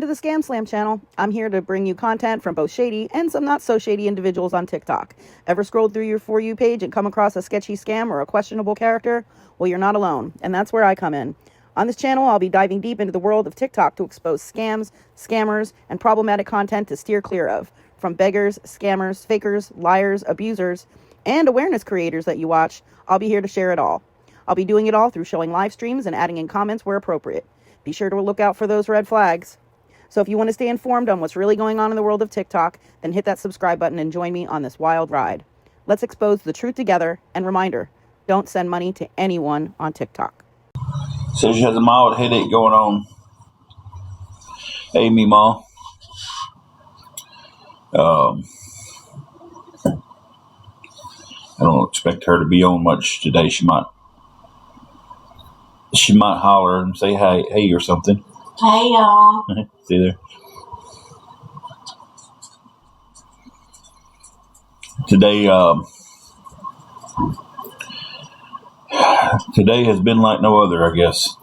to the Scamslam channel. I'm here to bring you content from both shady and some not so shady individuals on TikTok. Ever scrolled through your For You page and come across a sketchy scam or a questionable character? Well, you're not alone, and that's where I come in. On this channel, I'll be diving deep into the world of TikTok to expose scams, scammers, and problematic content to steer clear of. From beggars, scammers, fakers, liars, abusers, and awareness creators that you watch, I'll be here to share it all. I'll be doing it all through showing live streams and adding in comments where appropriate. Be sure to look out for those red flags. So if you want to stay informed on what's really going on in the world of TikTok, then hit that subscribe button and join me on this wild ride. Let's expose the truth together, and reminder, don't send money to anyone on TikTok. Says she has a mild headache going on. Hey, me, Ma. I don't expect her to be on much today. She might holler and say hey or something. Hey, y'all. See there? Today has been like no other, I guess.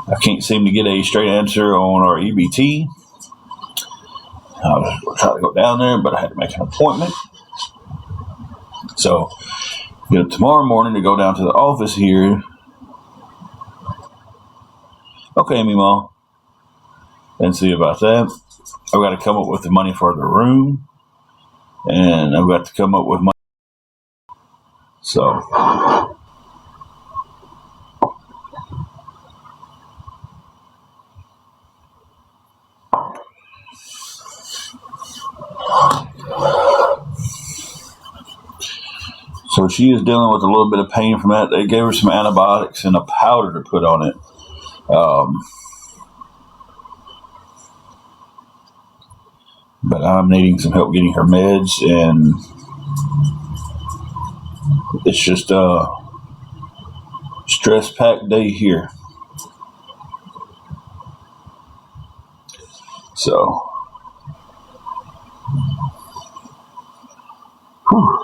I can't seem to get a straight answer on our EBT. I was going to try to go down there, but I had to make an appointment. So, tomorrow morning to go down to the office here. Okay, me, Ma. And see about that. I've got to come up with the money for the room. And I've got to come up with money. So, she is dealing with a little bit of pain from that. They gave her some antibiotics and a powder to put on it. But I'm needing some help getting her meds, and it's just a stress-packed day here. So, whew.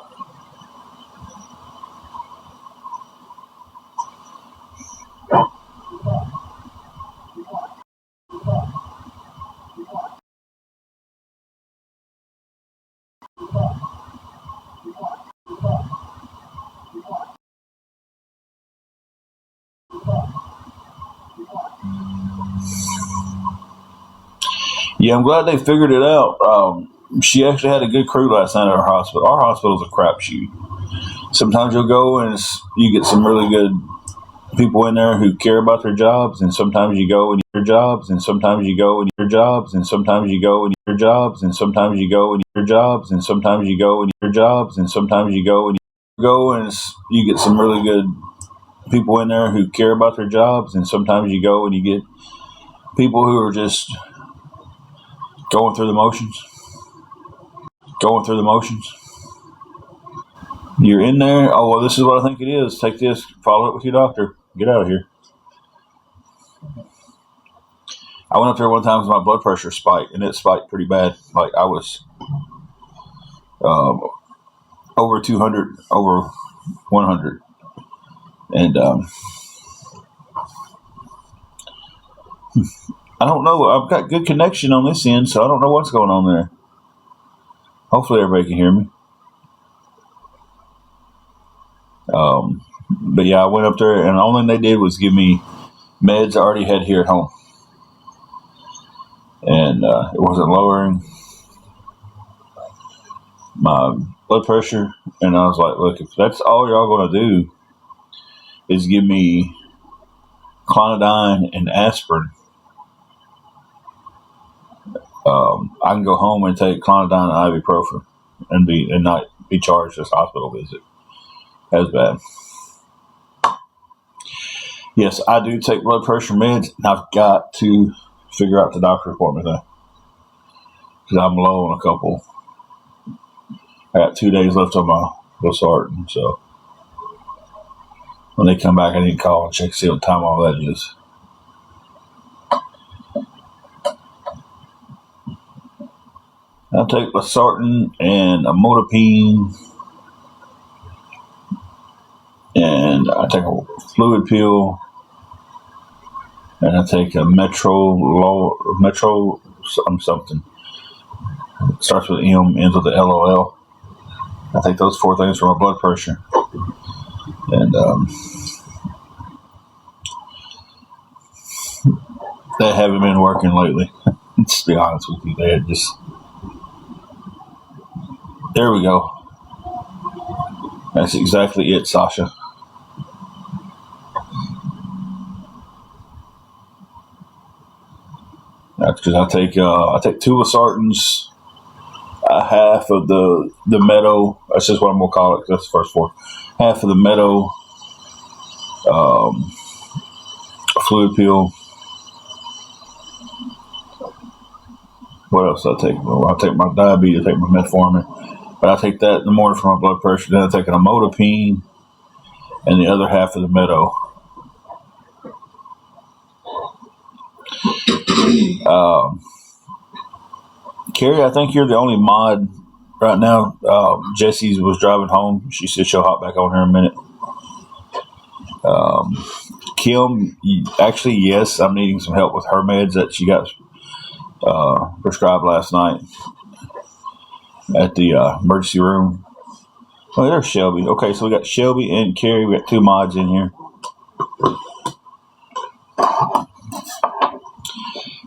Yeah, I'm glad they figured it out. She actually had a good crew last night at our hospital. Our hospital's a crapshoot. Sometimes you'll go and you get some really good people in there who care about their jobs, and sometimes you go and your jobs, and sometimes you go and your jobs, and sometimes you go and your jobs, and sometimes you go and your jobs, and sometimes you go and your jobs, and sometimes you go and you get some really good people in there who care about their jobs, and sometimes you go and you get people who are just going through the motions. You're in there. Oh, well, this is what I think it is. Take this. Follow it with your doctor. Get out of here. I went up there one time with my blood pressure spiked, and it spiked pretty bad. Like I was over 200, over 100. And I don't know. I've got good connection on this end, so I don't know what's going on there. Hopefully everybody can hear me. But yeah, I went up there, and the only thing they did was give me meds I already had here at home. And it wasn't lowering my blood pressure. And I was like, look, if that's all y'all going to do is give me clonidine and aspirin, I can go home and take clonidine and ibuprofen and not be charged this hospital visit. That was bad. Yes, I do take blood pressure meds, and I've got to figure out the doctor appointment though, because I'm low on a couple. I got 2 days left on my losartan, so when they come back, I need to call and check, see what time all that is. I take losartan and amlodipine, and I take a fluid pill, and I take a Metro something. It starts with M, ends with the LOL. I take those 4 things for my blood pressure, and they haven't been working lately. Let's be honest with you, they just. There we go. That's exactly it, Sasha. That's because I take 2 Losartans, a half of the Meadow. That's just what I'm gonna call it. That's the first 4. Half of the Meadow, fluid pill. What else do I take? Well, I take my diabetes. I take my metformin, but I take that in the morning for my blood pressure. Then I take an amlodipine and the other half of the Meadow. Carrie, I think you're the only mod right now. Jesse's was driving home. She said she'll hop back on here in a minute. Kim, actually, yes, I'm needing some help with her meds that she got prescribed last night at the emergency room. Oh, there's Shelby. Okay, so we got Shelby and Carrie. We got 2 mods in here.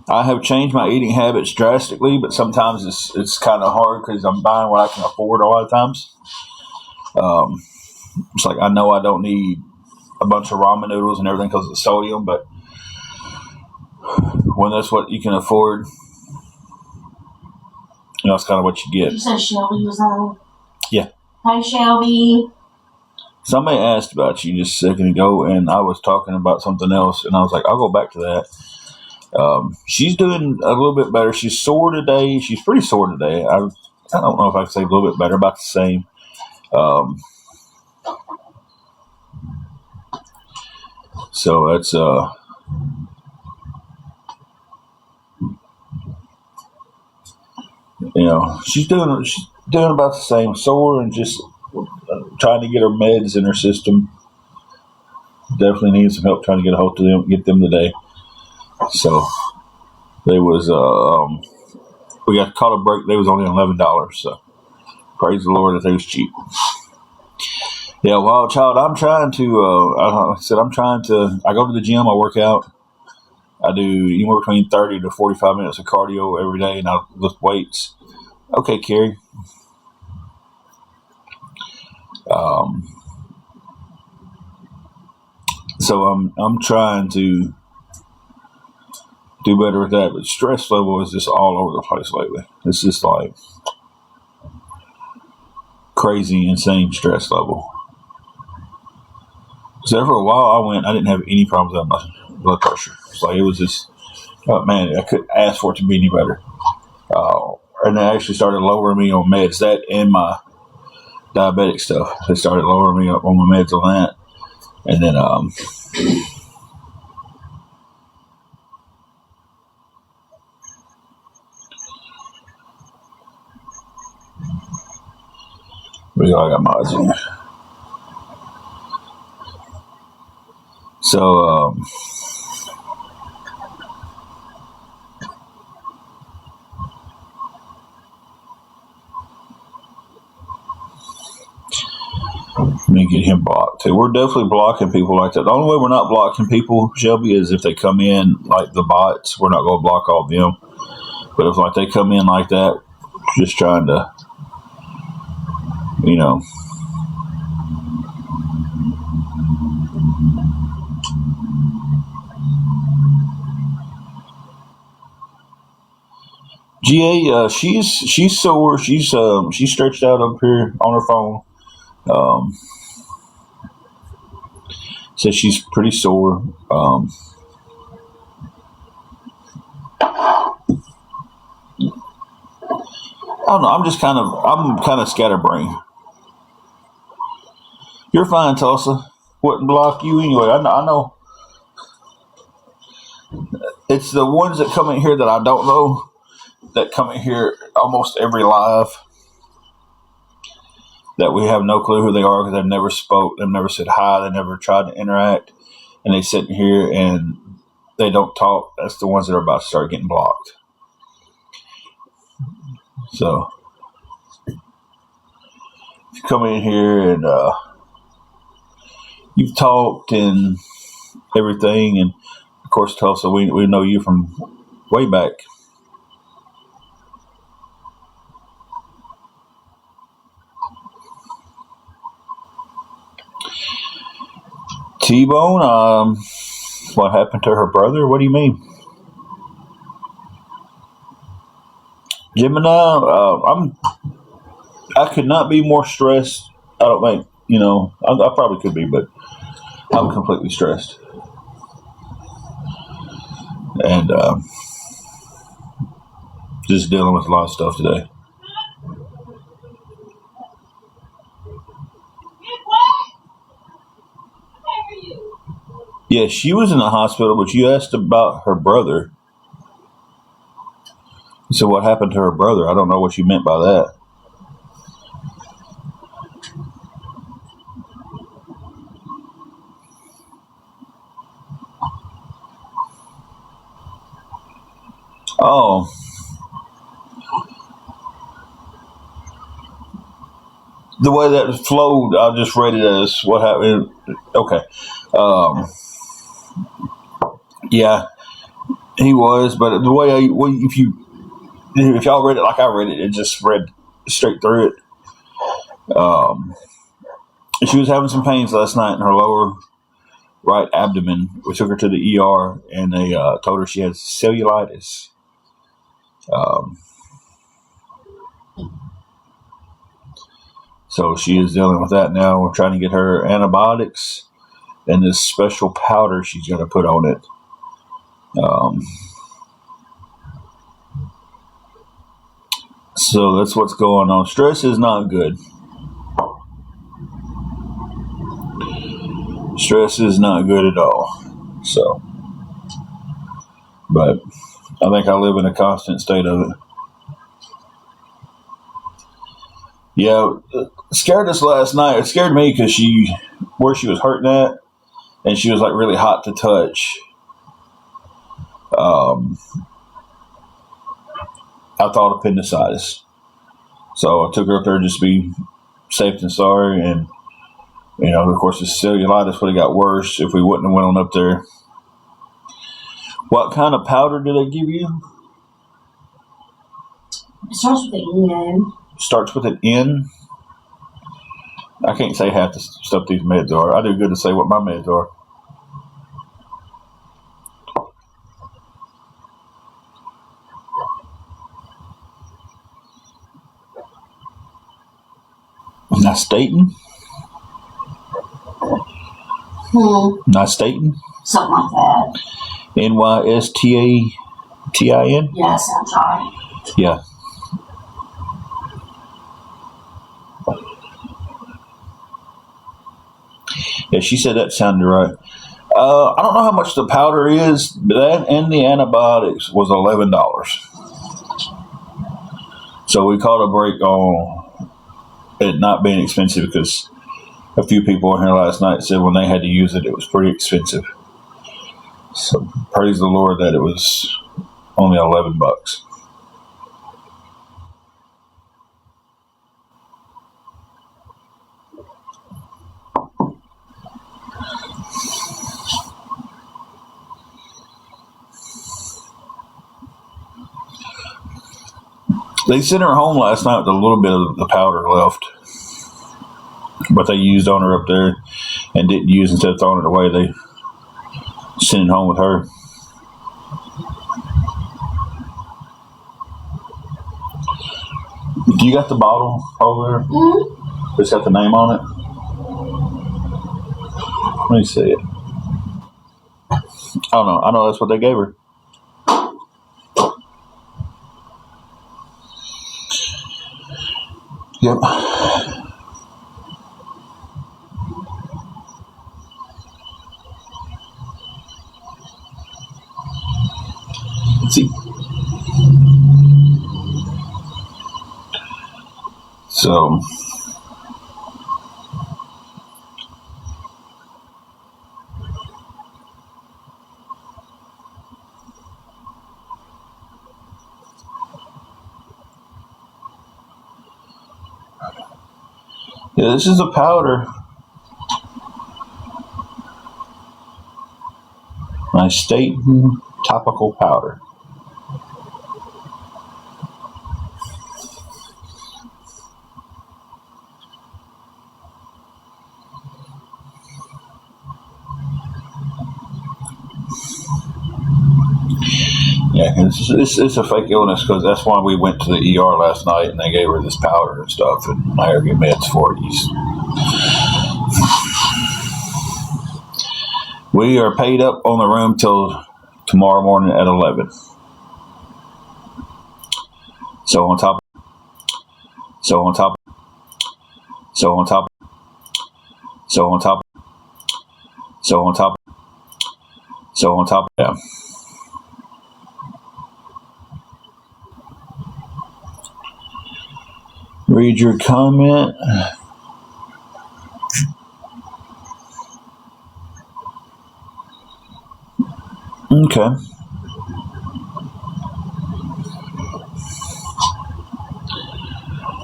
I have changed my eating habits drastically, but sometimes it's kind of hard because I'm buying what I can afford a lot of times. It's like I know I don't need a bunch of ramen noodles and everything because of the sodium, but when that's what you can afford, it's kind of what you get. You said Shelby was on? Yeah. Hi, Shelby. Somebody asked about you just a second ago, and I was talking about something else, and I was like, I'll go back to that. She's doing a little bit better. She's sore today. She's pretty sore today. I don't know if I can say a little bit better, about the same. So that's she's doing about the same, sore and just trying to get her meds in her system. Definitely needs some help trying to get a hold of them, get them today. So they was we got caught a break. They was only $11. So praise the Lord that they was cheap. Yeah, Wild Child, I'm trying to, I go to the gym, I work out. I do anywhere between 30 to 45 minutes of cardio every day, and I lift weights. Okay, Carrie. So I'm trying to do better with that, but stress level is just all over the place lately. It's just like crazy, insane stress level. So for a while I didn't have any problems with my blood pressure. It's like it was just, oh man, I couldn't ask for it to be any better. And they actually started lowering me on meds, that and my diabetic stuff. They started lowering me up on my meds on that. And then I got mods in here. So let me get him blocked too. We're definitely blocking people like that. The only way we're not blocking people, Shelby, is if they come in like the bots. We're not going to block all of them. But if like they come in like that, just trying to, GA, she's sore. She's stretched out up here on her phone. Says she's pretty sore. I don't know. I'm kind of scatterbrained. You're fine, Tulsa. Wouldn't block you anyway. I know. It's the ones that come in here that I don't know that come in here almost every live that we have no clue who they are because they've never spoke, they've never said hi, they never tried to interact, and they sit in here and they don't talk, that's the ones that are about to start getting blocked. So if you come in here and you've talked and everything, and of course Tulsa, we know you from way back. T-Bone, what happened to her brother? What do you mean? Gemini, I could not be more stressed. I don't think, I probably could be, but I'm completely stressed. And just dealing with a lot of stuff today. Yeah, she was in the hospital, but you asked about her brother. So what happened to her brother? I don't know what you meant by that. Oh. The way that flowed, I just read it as what happened. Okay. Yeah, he was, but the way if y'all read it like I read it, it just read straight through it. She was having some pains last night in her lower right abdomen. We took her to the ER, and they told her she has cellulitis. So she is dealing with that now. We're trying to get her antibiotics and this special powder she's going to put on it. So that's what's going on. Stress is not good. Stress is not good at all. So, but I think I live in a constant state of it. Yeah, it scared us last night. It scared me because where she was hurting at, and she was like really hot to touch. I thought appendicitis. So I took her up there just to be safe and sorry. And, of course, the cellulitis would have got worse if we wouldn't have went on up there. What kind of powder did they give you? It starts with an N. Starts with an N? I can't say half the stuff these meds are. I do good to say what my meds are. Nystatin? Nystatin? Something like that. Nystatin? Yeah, sounds right. Yeah. Yeah, she said that sounded right. I don't know how much the powder is, but that and the antibiotics was $11. So we caught a break on it not being expensive because a few people in here last night said when they had to use it, it was pretty expensive. So praise the Lord that it was only $11. They sent her home last night with a little bit of the powder left. But they used on her up there and didn't use instead of throwing it away. They sent it home with her. Do you got the bottle over there? Mm-hmm. It's got the name on it? Let me see it. I don't know. I know that's what they gave her. Yep. Let's see. So, Yeah, this is a powder. My Staten topical powder. Yeah, it's a fake illness because that's why we went to the ER last night and they gave her this powder and stuff and I get meds for it. We are paid up on the room till tomorrow morning at 11. So on top, so on top, so on top, so on top, so on top, so on top. Yeah. Read your comment. Okay.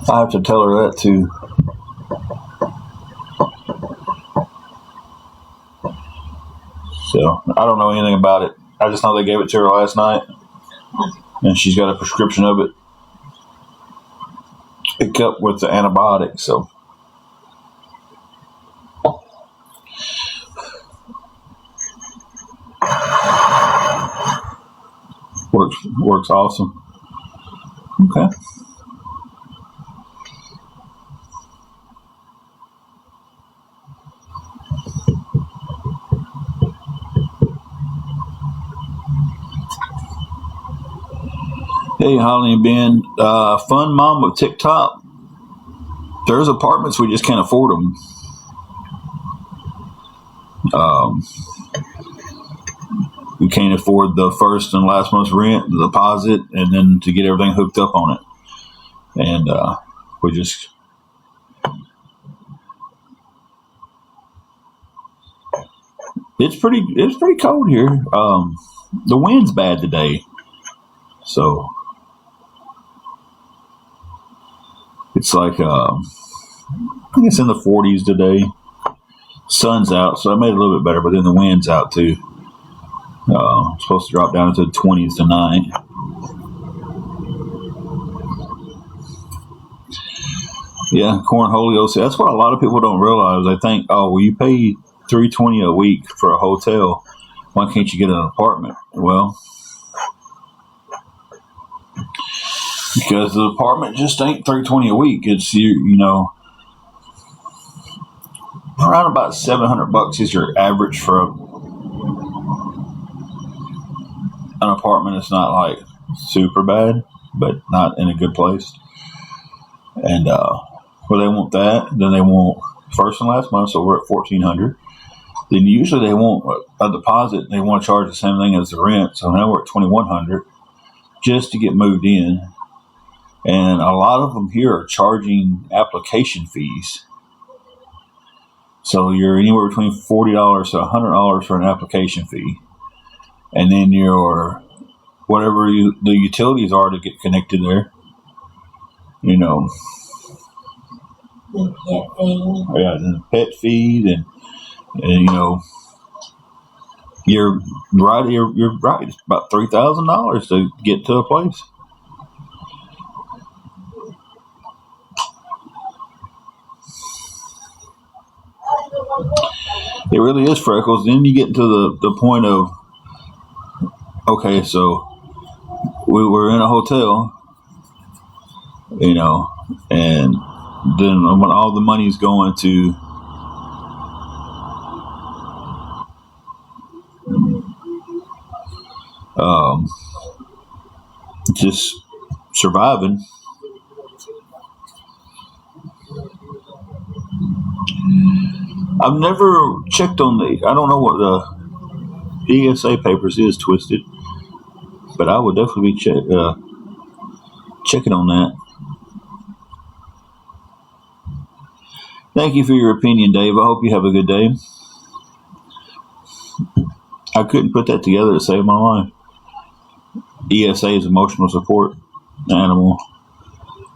I have to tell her that too. So I don't know anything about it. I just know they gave it to her last night, and she's got a prescription of it. Pick up with the antibiotic. So works awesome. Okay. Hey, Holly and Ben, fun mom of TikTok. There's apartments we just can't afford them. We can't afford the first and last month's rent, the deposit, and then to get everything hooked up on it. And we just it's pretty cold here. The wind's bad today, so it's like I think it's in the 40s today. Sun's out, so I made it a little bit better, but then the wind's out too. It's supposed to drop down into the 20s tonight. Yeah, cornholio. That's what a lot of people don't realize. They think, oh, well, you pay $320 a week for a hotel. Why can't you get an apartment? Well, because the apartment just ain't $320 a week. It's around about $700 is your average for an apartment. It's not like super bad, but not in a good place. And well, they want that. Then they want first and last month, so we're at $1,400. Then usually they want a deposit. They want to charge the same thing as the rent, so now we're at $2,100 just to get moved in. And a lot of them here are charging application fees. So you're anywhere between $40 to $100 for an application fee, and then your whatever the utilities are to get connected there. The pet feed. Yeah, and the pet feed, and you're right. You're right. It's about $3,000 to get to a place. It really is, Freckles. Then you get into the point of, okay, so we were in a hotel, and then when all the money's going to just surviving. I've never checked on I don't know what the ESA papers is, Twisted, but I would definitely be checking on that. Thank you for your opinion, Dave. I hope you have a good day. I couldn't put that together to save my life. ESA is emotional support animal.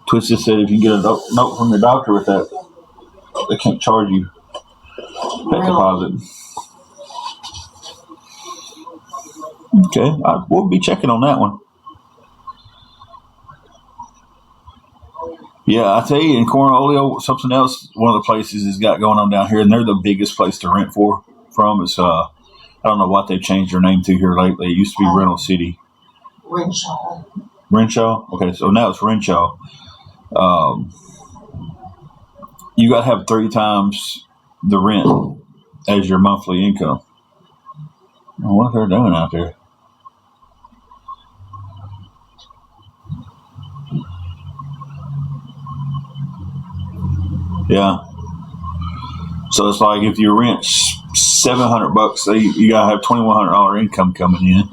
Twisted said if you get a note from your doctor with that, they can't charge you pet deposit. Okay, we'll be checking on that one. Yeah, I tell you, in Cornholio, something else. One of the places has got going on down here, and they're the biggest place to rent from. It's I don't know what they've changed their name to here lately. It used to be Rental City. Renshaw. Renshaw. Okay, so now it's Renshaw. You got to have 3 times the rent as your monthly income. What they're doing out there? Yeah. So it's like if you rent $700, you gotta have $2,100 income coming in.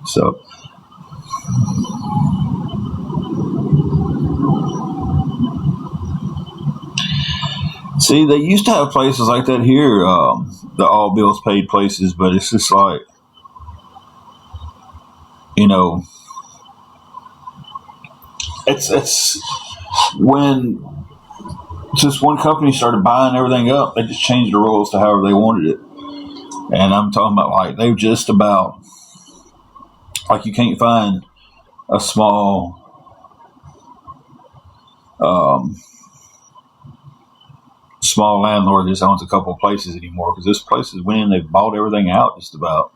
So. See, they used to have places like that here, the all bills paid places, but it's just like, it's when just one company started buying everything up, they just changed the rules to however they wanted it. And I'm talking about like they've just about, like you can't find a small landlord that just owns a couple of places anymore, because this place is winning. They've bought everything out just about,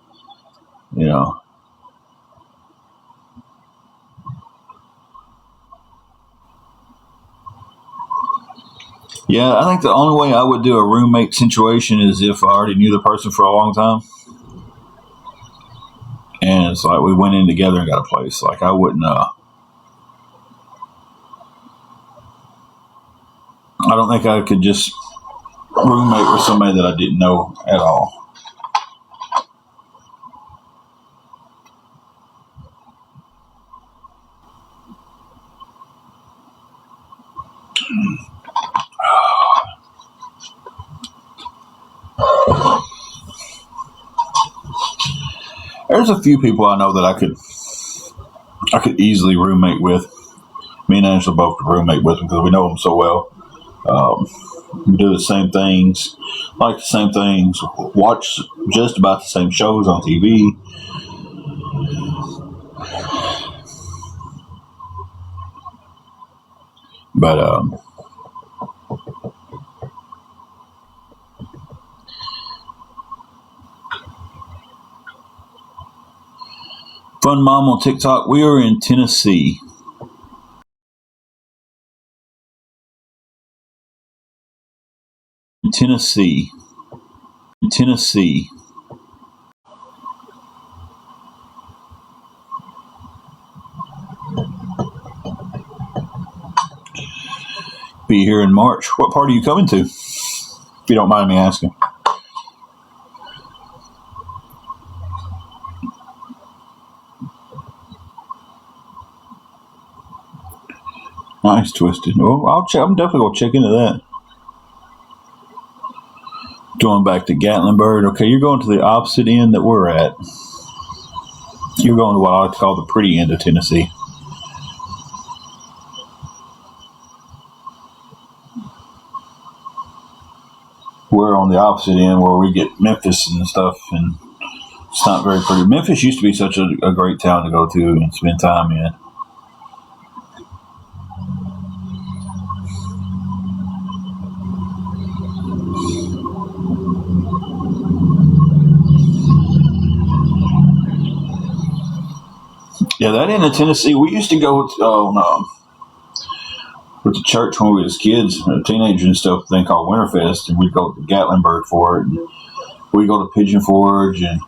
Yeah, I think the only way I would do a roommate situation is if I already knew the person for a long time. And it's like we went in together and got a place. Like I wouldn't, I don't think I could just roommate with somebody that I didn't know at all. There's a few people I know that I could easily roommate with. Me and Angela both could roommate with them because we know them so well. We do the same things, like the same things, watch just about the same shows on TV. But Fun Mom on TikTok, we are in Tennessee. Tennessee. Be here in March. What part are you coming to? If you don't mind me asking. Nice, Twisted. Well, I'm definitely going to check into that. Going back to Gatlinburg. Okay, you're going to the opposite end that we're at. You're going to what I like to call the pretty end of Tennessee. We're on the opposite end where we get Memphis and stuff, and it's not very pretty. Memphis used to be such a great town to go to and spend time in. Yeah, that end of Tennessee, we used to go with the church when we was kids, teenagers and stuff, a thing called Winterfest, and we'd go to Gatlinburg for it. And we'd go to Pigeon Forge and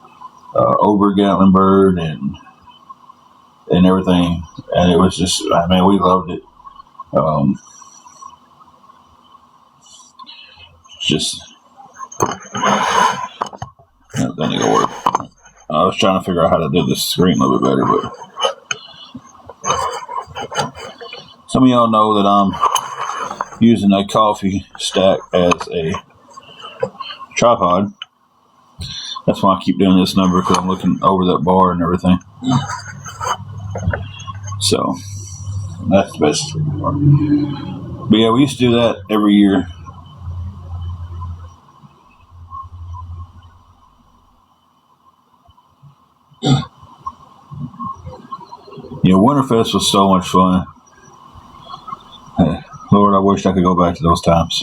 over Gatlinburg and everything. And it was just, we loved it. Just, that ain't gonna work. I was trying to figure out how to do this screen a little bit better, but some of y'all know that I'm using a coffee stack as a tripod. That's why I keep doing this number, because I'm looking over that bar and everything. So that's the best. But yeah, we used to do that every year. Winterfest was so much fun. Lord, I wish I could go back to those times.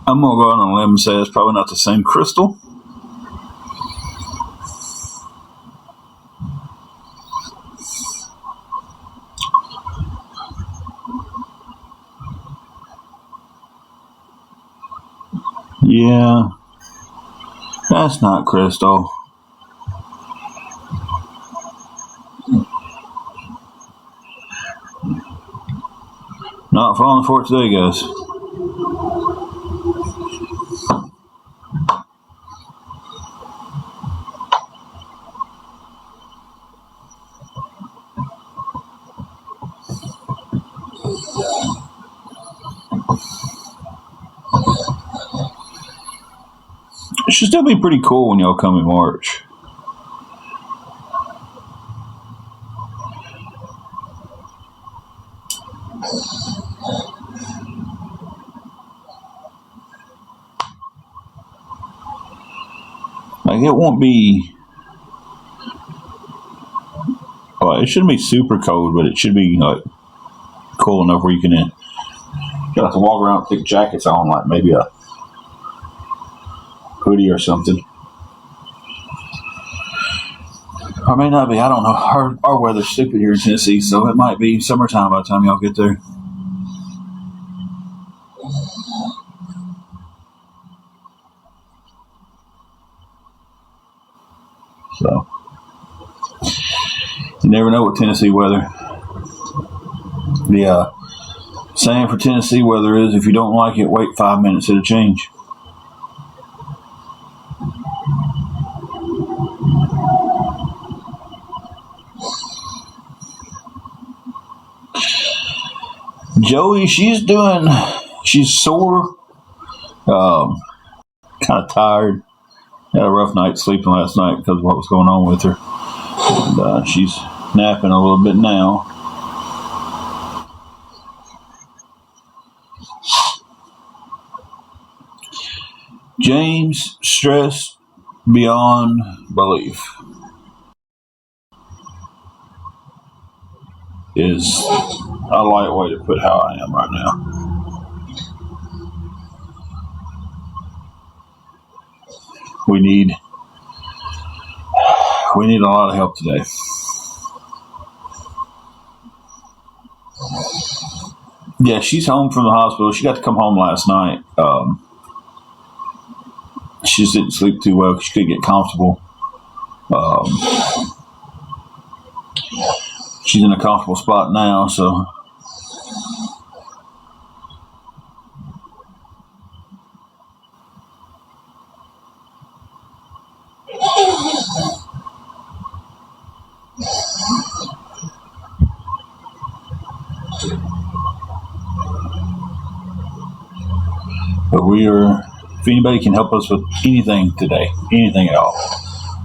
I'm going to go out on a limb and say it's probably not the same crystal. Yeah, that's not crystal. Not falling for it today, guys. It should still be pretty cool when y'all come in March. Like, it won't be... Well, it shouldn't be super cold, but it should be, like, cool enough where you can... You have to walk around with thick jackets on, like maybe a hoodie or something. Or may not be, I don't know. Our weather's stupid here in Tennessee, so it might be summertime by the time y'all get there. So, you never know with Tennessee weather. The saying for Tennessee weather is, if you don't like it, wait 5 minutes, it'll change. Joey, she's sore, kind of tired. Had a rough night sleeping last night because of what was going on with her. And she's napping a little bit now. James, stressed beyond belief, is a light way to put how I am right now. We need a lot of help today. Yeah, she's home from the hospital. She got to come home last night. She just didn't sleep too well because she couldn't get comfortable. She's in a comfortable spot now, so. But if anybody can help us with anything today, anything at all,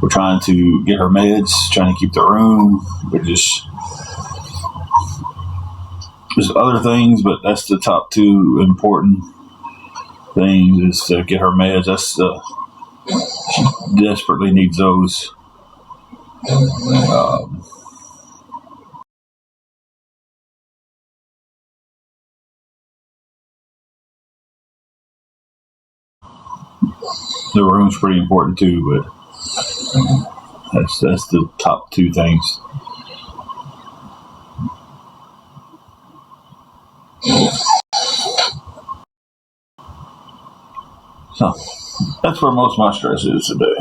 we're trying to get her meds, trying to keep the room. There's other things, but that's the top two important things, is to get her meds. She desperately needs those. The room's pretty important too, but that's the top two things. So that's where most of my stress is today.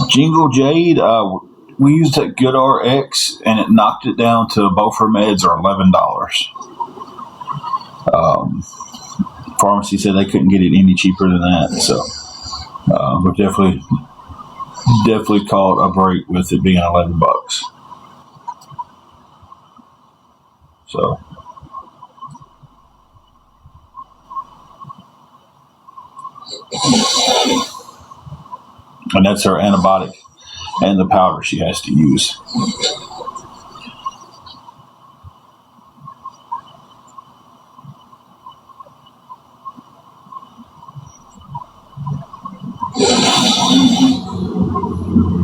Jingle Jade, we used that Good RX and it knocked it down to both her meds are $11. Pharmacy said they couldn't get it any cheaper than that, so we definitely called a break with it being $11. So, and that's her antibiotic and the powder she has to use.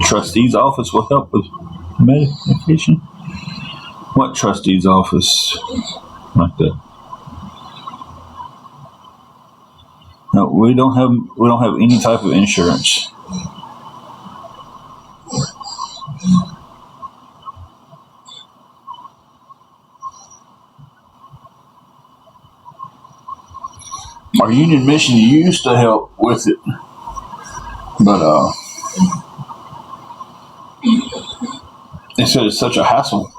Trustee's office will help with medication. What trustee's office? Like that? No, we don't have any type of insurance. Our union mission used to help with it, but they said it's such a hassle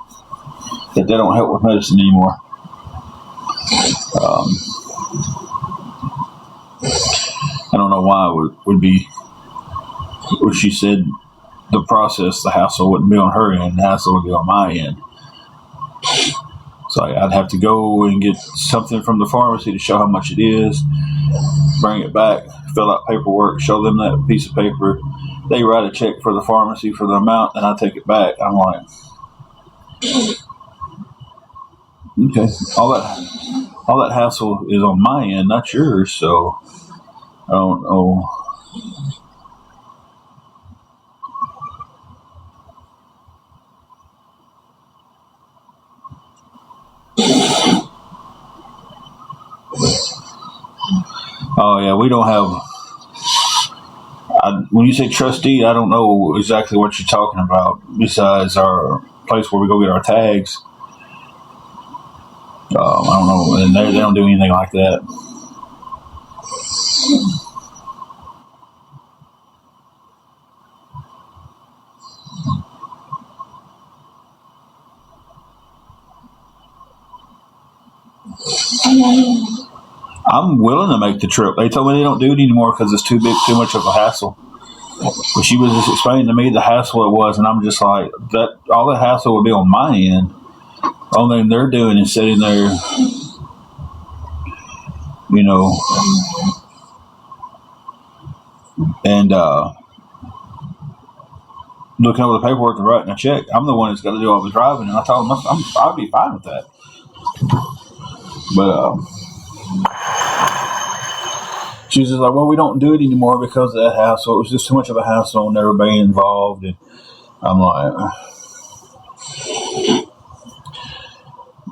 that they don't help with medicine anymore. I don't know why it would be. What she said, the process, the hassle wouldn't be on her end, the hassle would be on my end. So I'd have to go and get something from the pharmacy to show how much it is, bring it back, fill out paperwork, show them that piece of paper. They write a check for the pharmacy for the amount, and I take it back. I'm like, okay, all that hassle is on my end, not yours. So I don't know. Oh yeah, we don't have. When you say trustee, I don't know exactly what you're talking about. Besides our place where we go get our tags, I don't know, and they don't do anything like that. I'm willing to make the trip. They told me they don't do it anymore because it's too much of a hassle. But she was just explaining to me the hassle it was, and I'm just like, that all the hassle would be on my end. All thing they're doing is sitting there, you know, and looking over the paperwork and writing a check. I'm the one that's got to do all the driving, and I told them I'd be fine with that. But she was just like, well, we don't do it anymore because of that hassle. It was just too much of a hassle on everybody involved. And I'm like,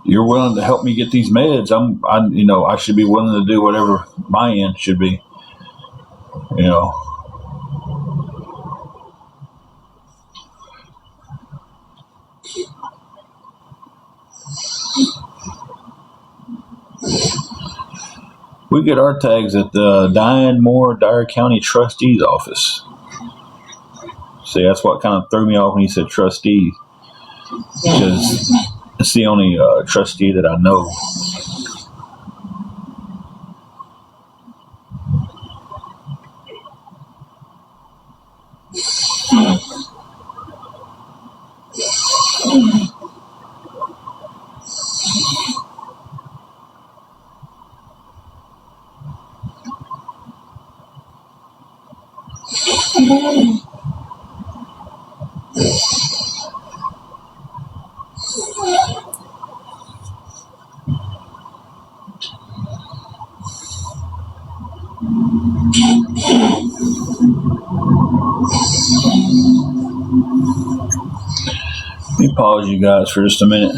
you're willing to help me get these meds. I should be willing to do whatever my end should be. You know. We get our tags at the Diane Moore Dyer County Trustee's office. See, that's what kind of threw me off when he said trustee, because it's the only trustee that I know. Let me pause you guys for just a minute.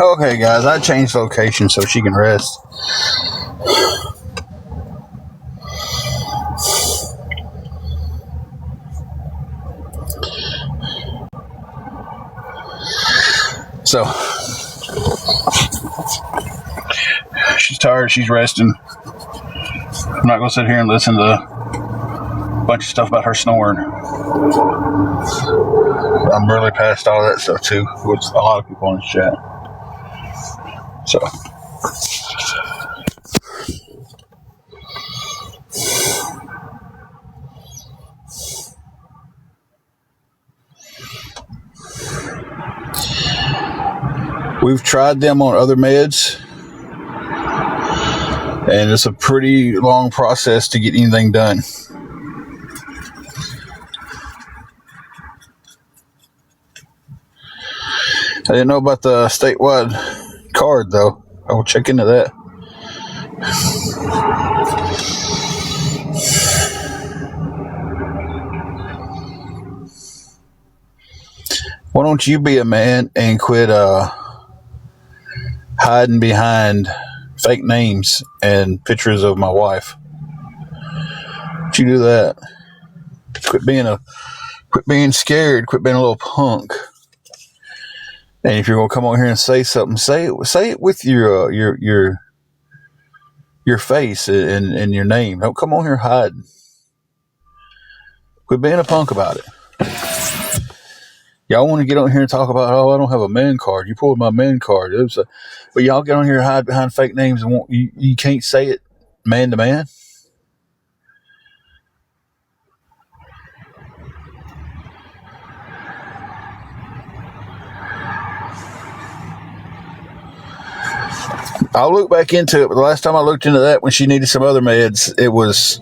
Okay, guys, I changed location so she can rest. So, she's tired, she's resting. I'm not going to sit here and listen to a bunch of stuff about her snoring. I'm really past all that stuff, too, with a lot of people in this chat. So, we've tried them on other meds, and it's a pretty long process to get anything done. I didn't know about the statewide card, though. I will check into that. Why don't you be a man and quit hiding behind fake names and pictures of my wife? Why don't you do that? Quit being scared. Quit being a little punk. And if you're gonna come on here and say something, say it with your face and your name. Don't come on here hiding. Quit being a punk about it. Y'all want to get on here and talk about, oh, I don't have a man card. You pulled my man card. But y'all get on here and hide behind fake names and you can't say it man to man. I'll look back into it, but the last time I looked into that, when she needed some other meds, it was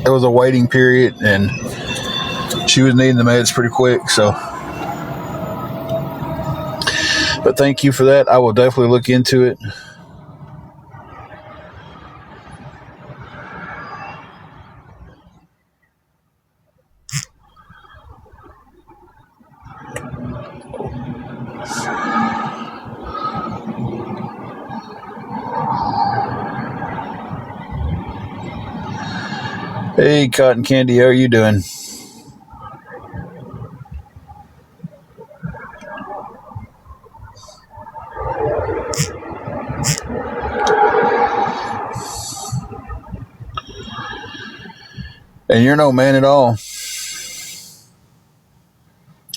a waiting period, and she was needing the meds pretty quick. So, but thank you for that. I will definitely look into it. Hey, Cotton Candy, how are you doing? And you're no man at all.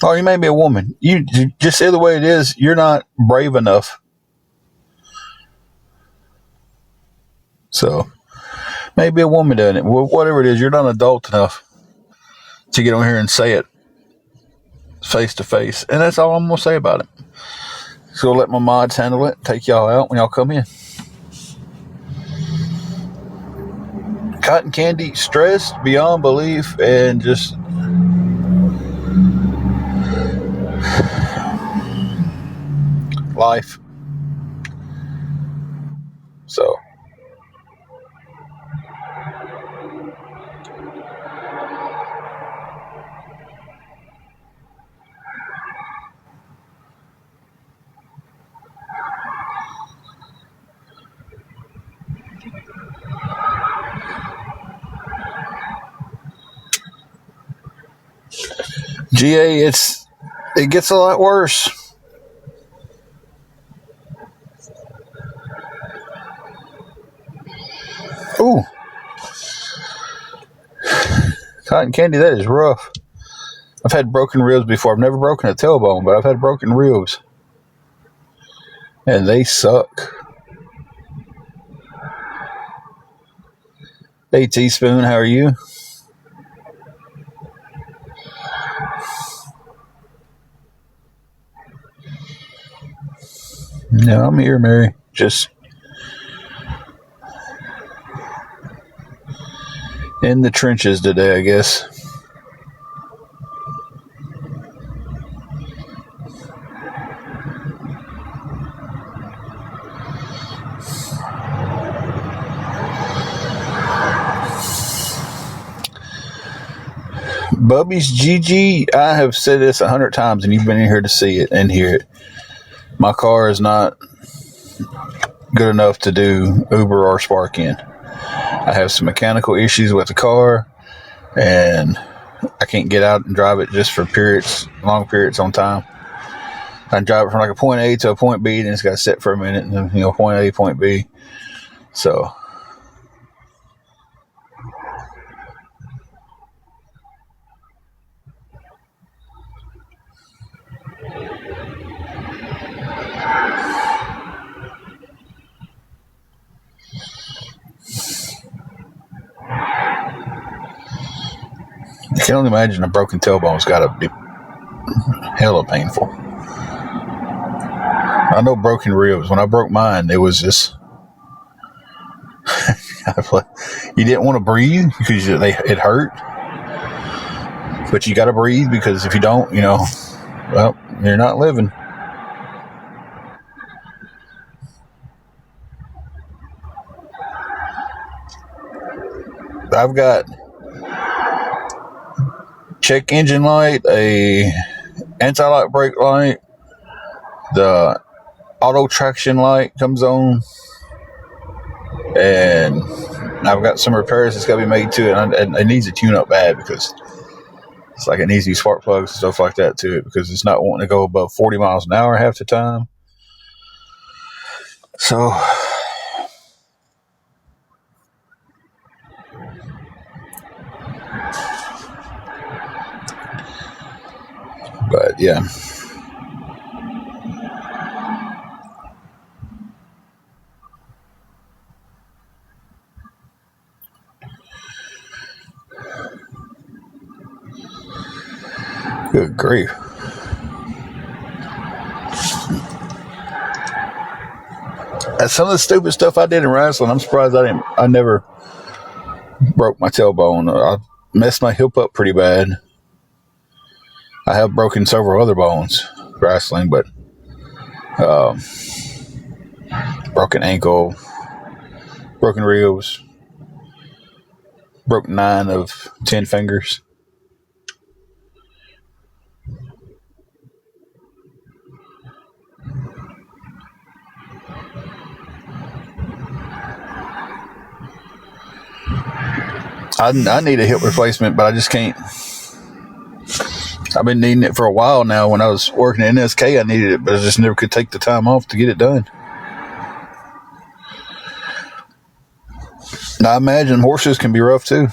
Oh, you may be a woman. You just say the way it is. You're not brave enough. So, maybe a woman doing it. Whatever it is, you're not adult enough to get on here and say it face to face. And that's all I'm going to say about it. So, let my mods handle it. Take y'all out when y'all come in. Cotton Candy, stressed beyond belief and just life. So, GA, it gets a lot worse. Ooh. Cotton Candy, that is rough. I've had broken ribs before. I've never broken a tailbone, but I've had broken ribs. And they suck. Hey, Teaspoon, how are you? No, I'm here, Mary. Just in the trenches today, I guess. Bubby's GG, I have said this 100 times, and you've been in here to see it and hear it. my car is not good enough to do Uber or Spark in. I have some mechanical issues with the car, and I can't get out and drive it just for long periods on time. I can drive it from like a point A to a point B, and it's got to sit for a minute, and then, point A, point B. So, I can only imagine a broken tailbone's got to be hella painful. I know broken ribs. When I broke mine, it was just you didn't want to breathe because it hurt, but you got to breathe because if you don't, well, you're not living. I've got check engine light, a anti-lock brake light, the auto traction light comes on, and I've got some repairs that's got to be made to it, and it needs a tune-up bad because it's like it needs these spark plugs and stuff like that to it because it's not wanting to go above 40 miles an hour half the time. So, but yeah. Good grief. That's some of the stupid stuff I did in wrestling. I'm surprised I never broke my tailbone. I messed my hip up pretty bad. I have broken several other bones wrestling, but broken ankle, broken ribs, broke 9 of 10 fingers. I need a hip replacement, but I just can't. I've been needing it for a while now. When I was working at NSK, I needed it, but I just never could take the time off to get it done. Now, I imagine horses can be rough too.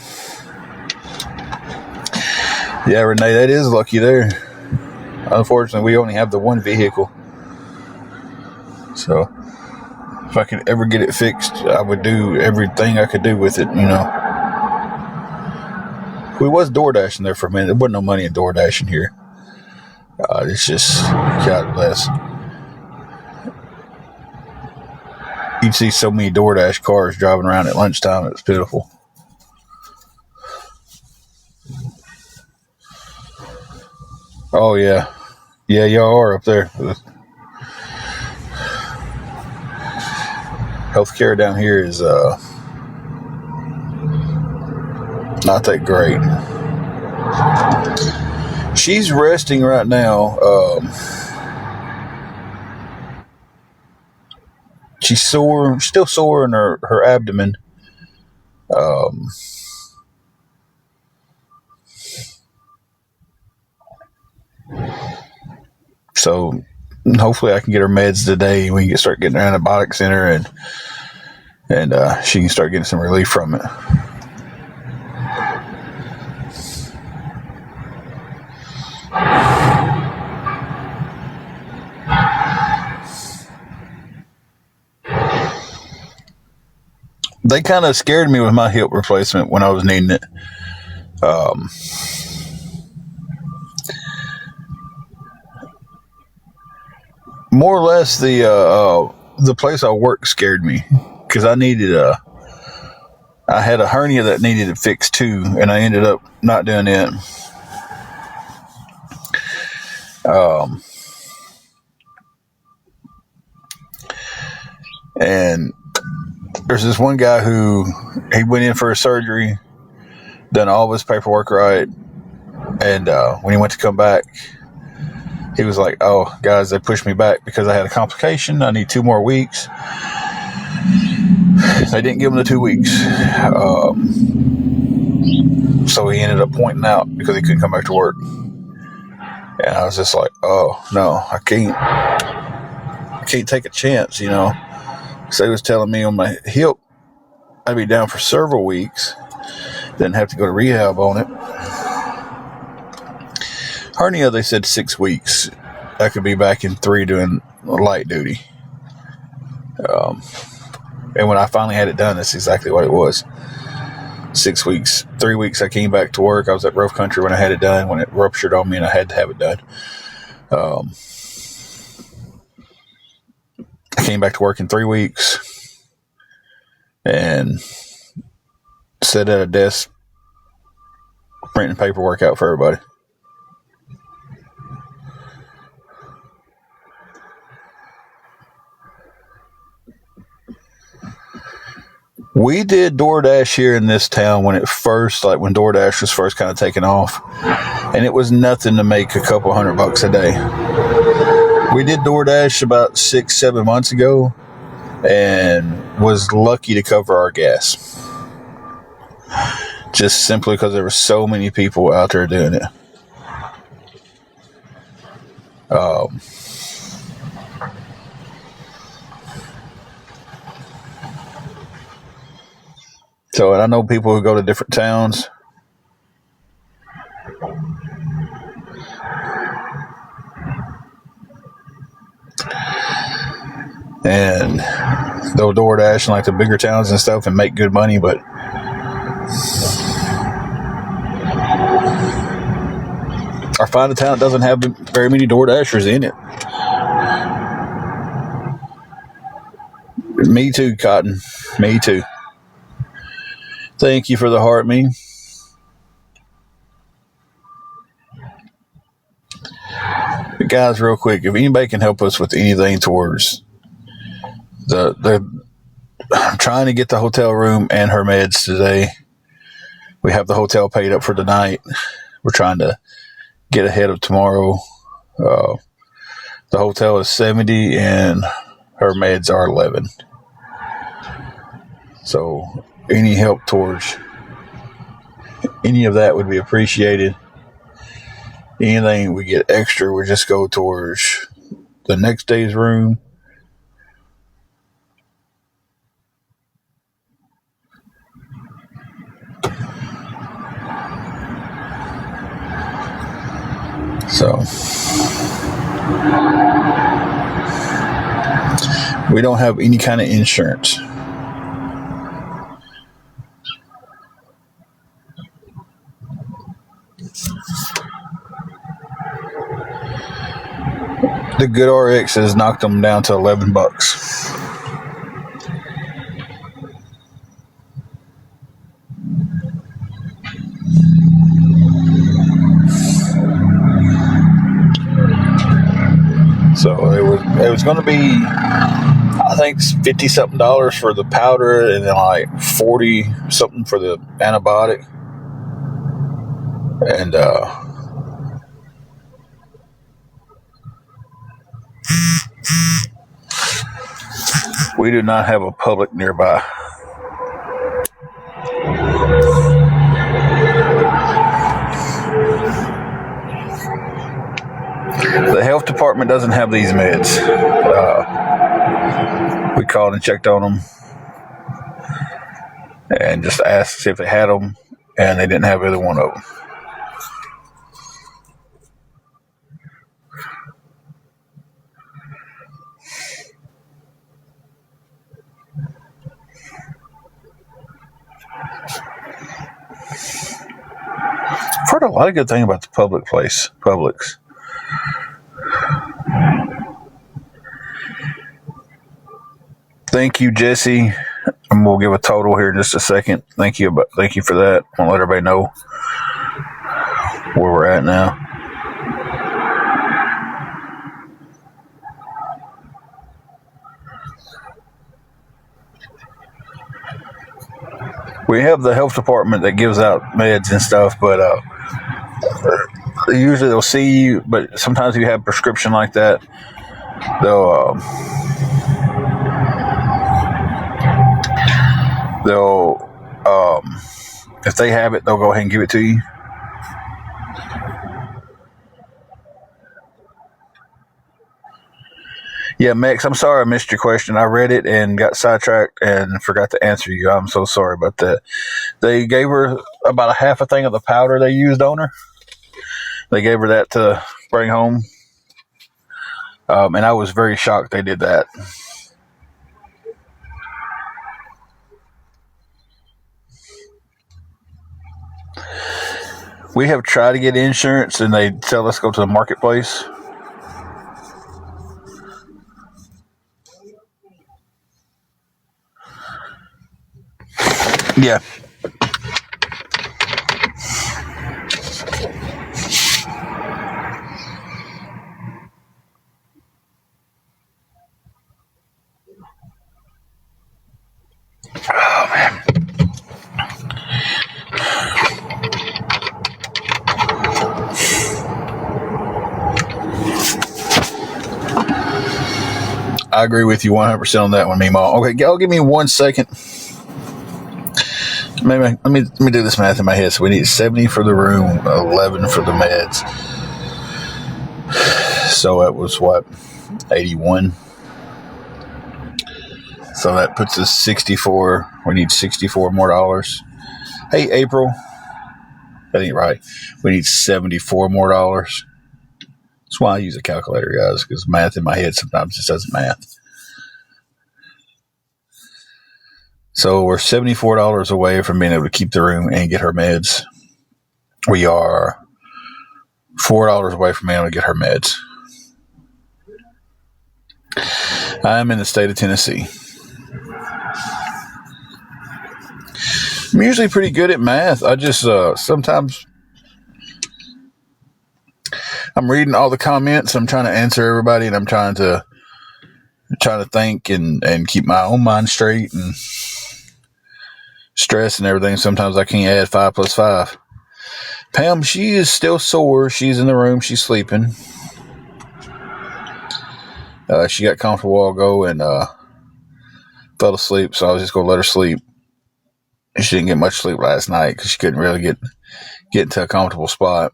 Yeah, Renee, that is lucky there. Unfortunately, we only have the one vehicle. So, if I could ever get it fixed, I would do everything I could do with it, We was DoorDashing there for a minute. There wasn't no money in DoorDashing here. It's just, God bless. You'd see so many DoorDash cars driving around at lunchtime. It was pitiful. Oh, yeah. Yeah, y'all are up there. Healthcare down here is not that great. She's resting right now. She's sore, still sore in her abdomen. So hopefully I can get her meds today. We can start getting her antibiotics in her, and she can start getting some relief from it. They kind of scared me with my hip replacement when I was needing it. More or less, the place I work scared me because I had a hernia that needed it fixed too, and I ended up not doing it. And there's this one guy who he went in for a surgery, done all of his paperwork right, and when he went to come back, he was like, "Oh, guys, they pushed me back because I had a complication. I need 2 more weeks." They didn't give him the 2 weeks. So he ended up pointing out because he couldn't come back to work. And I was just like, "Oh, no, I can't take a chance, you know." So he was telling me on my hip, I'd be down for several weeks. Didn't have to go to rehab on it. Hernia, they said 6 weeks. I could be back in 3 doing light duty. And when I finally had it done, that's exactly what it was. 6 weeks. 3 weeks I came back to work. I was at Rough Country when I had it done, when it ruptured on me and I had to have it done. I came back to work in 3 weeks and sat at a desk printing paperwork out for everybody. We did DoorDash here in this town when DoorDash was first kind of taking off, and it was nothing to make a couple $100 a day. We did DoorDash about 6-7 months ago and was lucky to cover our gas. Just simply because there were so many people out there doing it. So, and I know people who go to different towns. And they'll DoorDash in like the bigger towns and stuff and make good money, but I find a town that doesn't have very many DoorDashers in it. Me too, Cotton. Me too. Thank you for the heart, me. But guys, real quick, if anybody can help us with anything towards I'm trying to get the hotel room and her meds today. We have the hotel paid up for tonight. We're trying to get ahead of tomorrow. The hotel is $70 and her meds are $11. So any help towards any of that would be appreciated. Anything we get extra would just go towards the next day's room. So we don't have any kind of insurance. The Good RX has knocked them down to $11. So it was going to be, I think, $50 something for the powder, and then like $40 something for the antibiotic, and we do not have a Publix nearby. The health department doesn't have these meds. We called and checked on them and just asked if they had them, and they didn't have either one of them. I've heard a lot of good things about the Publix. Thank you, Jesse. And we'll give a total here in just a second. Thank you for that. I'll let everybody know where we're at now. We have the health department that gives out meds and stuff, but usually they'll see you, but sometimes if you have a prescription like that, they'll if they have it, they'll go ahead and give it to you. Yeah, Max, I'm sorry I missed your question. I read it and got sidetracked and forgot to answer you. I'm so sorry about that. They gave her about a half a thing of the powder they used on her. They gave her that to bring home. And I was very shocked they did that. We have tried to get insurance and they tell us to go to the marketplace. Yeah. Oh, man. I agree with you 100% on that one, Meemaw. Okay, y'all give me 1 second. Maybe let me do this math in my head. So we need 70 for the room, 11 for the meds. So that was what, 81. So that puts us 64. We need $64 more. Hey, April, that ain't right. We need $74 more. That's why I use a calculator, guys, because math in my head sometimes just doesn't math. So we're $74 away from being able to keep the room and get her meds. We are $4 away from being able to get her meds. I'm in the state of Tennessee. I'm usually pretty good at math. I just sometimes I'm reading all the comments. I'm trying to answer everybody, and I'm trying to think and keep my own mind straight and stress and everything. Sometimes I can't add 5 plus 5. Pam, she is still sore. She's in the room. She's sleeping. She got comfortable a while ago and fell asleep, so I was just going to let her sleep. She didn't get much sleep last night because she couldn't really get into a comfortable spot.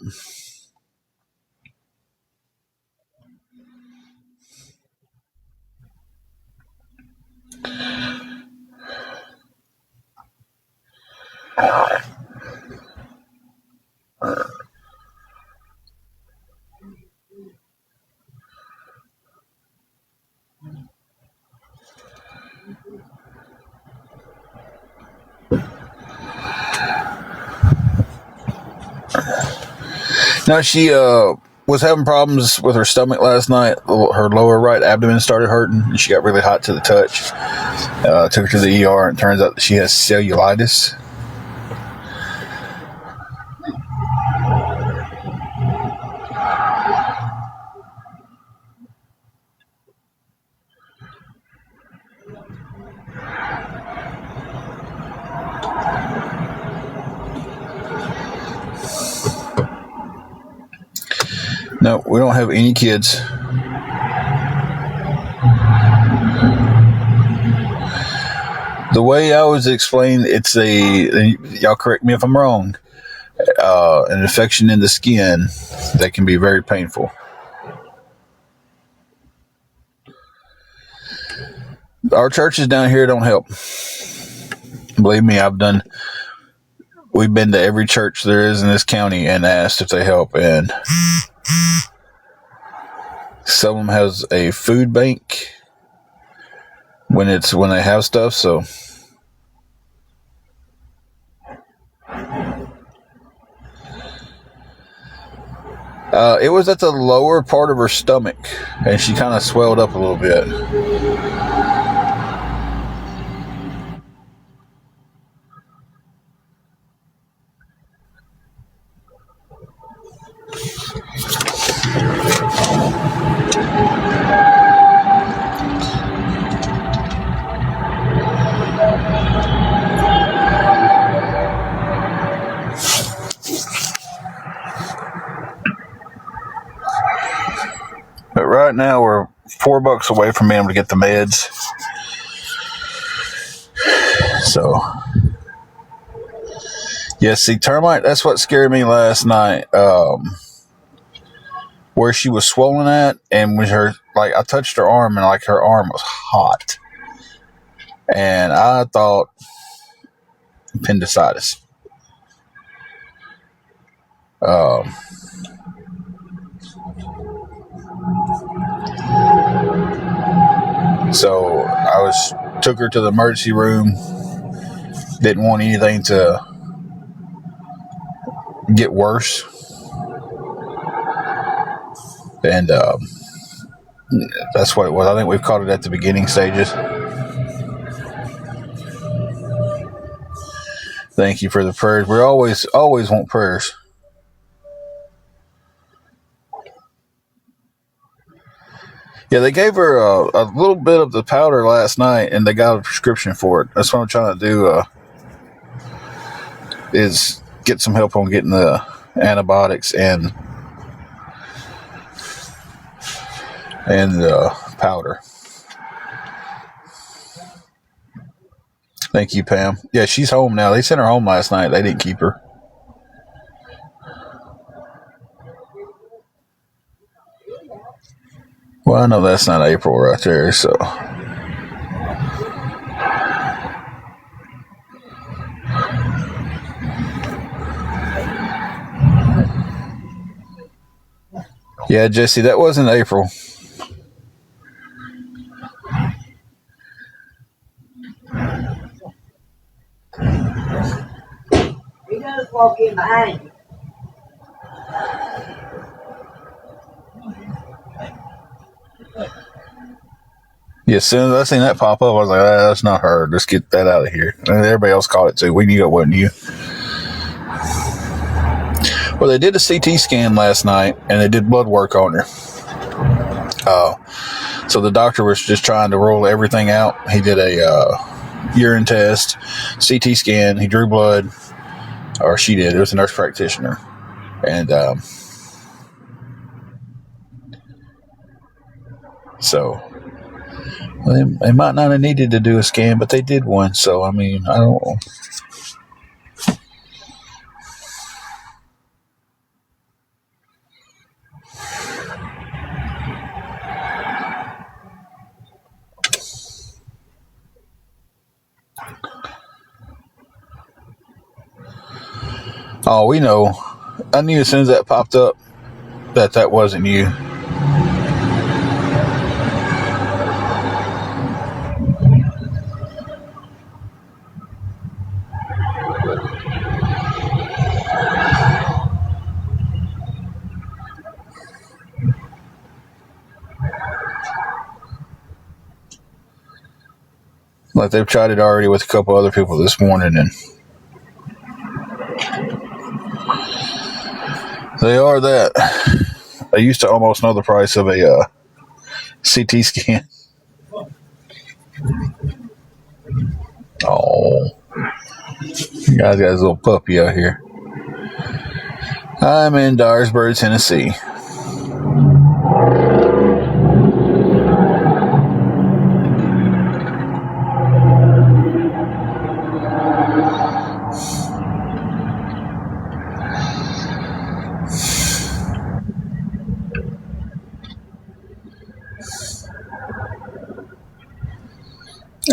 Now, she was having problems with her stomach last night. Her lower right abdomen started hurting, and she got really hot to the touch. Took her to the ER, and it turns out that she has cellulitis. No, we don't have any kids. The way I was explained, it's y'all correct me if I'm wrong, an infection in the skin that can be very painful. Our churches down here don't help. Believe me, we've been to every church there is in this county and asked if they help, and some of them has a food bank when they have stuff, so it was at the lower part of her stomach, and she kind of swelled up a little bit. right now we're $4 away from being able to get the meds. So, yeah, see, termite, that's what scared me last night. Where she was swollen at, and when I touched her arm, and like her arm was hot. And I thought appendicitis. So I took her to the emergency room. Didn't want anything to get worse. And that's what it was. I think we've caught it at the beginning stages. Thank you for the prayers. We always want prayers. Yeah, they gave her a little bit of the powder last night, and they got a prescription for it. That's what I'm trying to do. Is get some help on getting the antibiotics and the powder. Thank you, Pam. Yeah, she's home now. They sent her home last night. They didn't keep her. Well, I know that's not April right there, so. Yeah, Jesse, that wasn't April. He does walk in behind you. Yeah, as soon as I seen that pop up, I was like, that's not her. Just get that out of here. And everybody else caught it too. We knew it wasn't you. Well, they did a CT scan last night, and they did blood work on her. So the doctor was just trying to rule everything out. He did a urine test, CT scan. He drew blood, or she did. It was a nurse practitioner. And so they might not have needed to do a scan, but they did one. So, I mean, I don't know. Oh, we know. I knew as soon as that popped up that wasn't you. Like they've tried it already with a couple other people this morning, and they are that. I used to almost know the price of a CT scan. Oh, you guys got his little puppy out here. I'm in Dyersburg, Tennessee.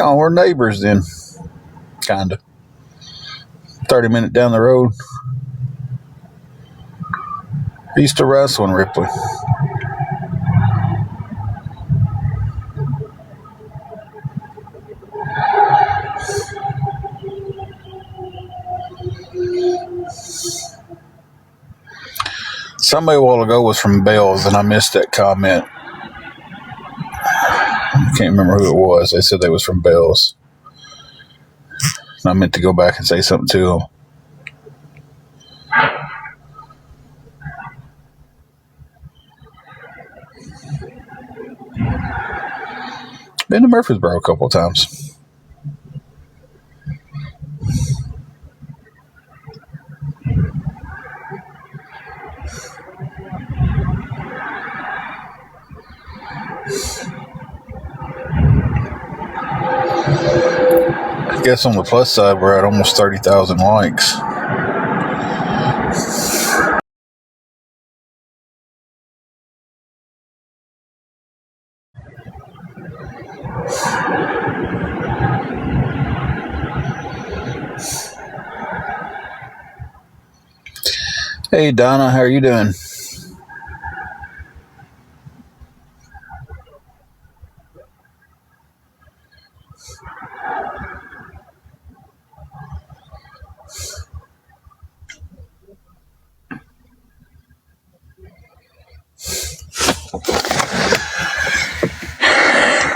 Oh, we're neighbors then. Kind of. 30-minute down the road. I used to wrestle in Ripley. Somebody a while ago was from Bells, and I missed that comment. I can't remember who it was. They said they was from Bells. And I meant to go back and say something to them. Been to Murfreesboro a couple of times. I guess on the plus side, we're at almost 30,000 likes. Hey, Donna, how are you doing?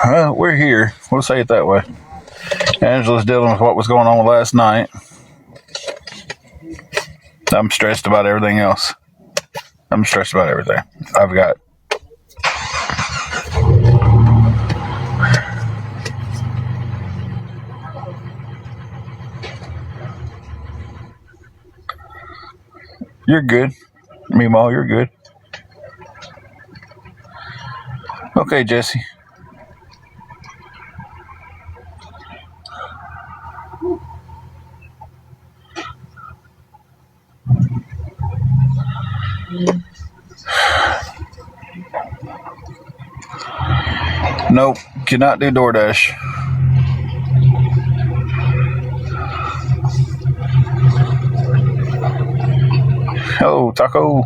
Well, we're here. We'll say it that way. Angela's dealing with what was going on last night. I'm stressed about everything else. I'm stressed about everything. I've got... You're good. Meemaw, you're good. Okay, Jesse. Nope, cannot do DoorDash. Oh, taco.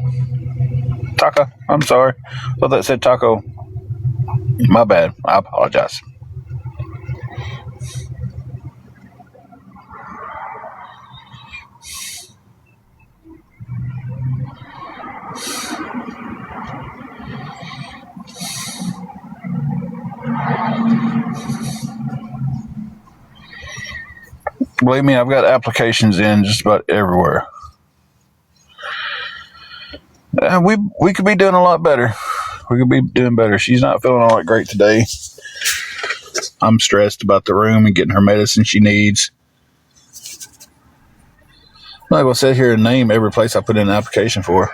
Taco. I'm sorry. I thought that said taco. My bad. I apologize. Believe me, I've got applications in just about everywhere. We could be doing a lot better. We could be doing better. She's not feeling all that great today. I'm stressed about the room and getting her medicine she needs. I'm not going to sit here and name every place I put in an application for.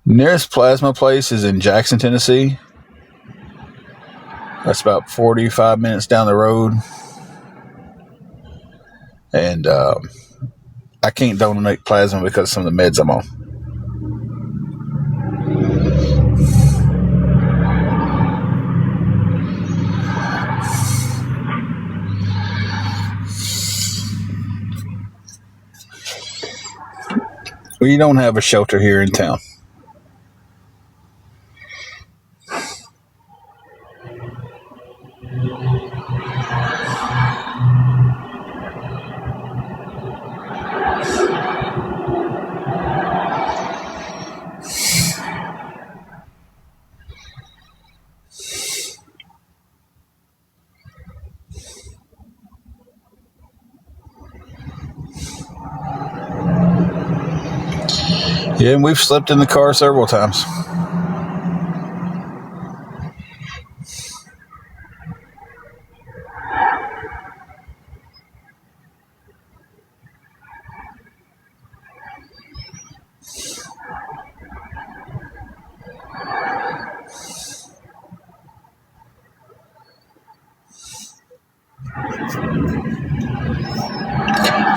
Nearest plasma place is in Jackson, Tennessee. That's about 45 minutes down the road. And I can't donate plasma because of some of the meds I'm on. We don't have a shelter here in town. Yeah, and we've slept in the car several times.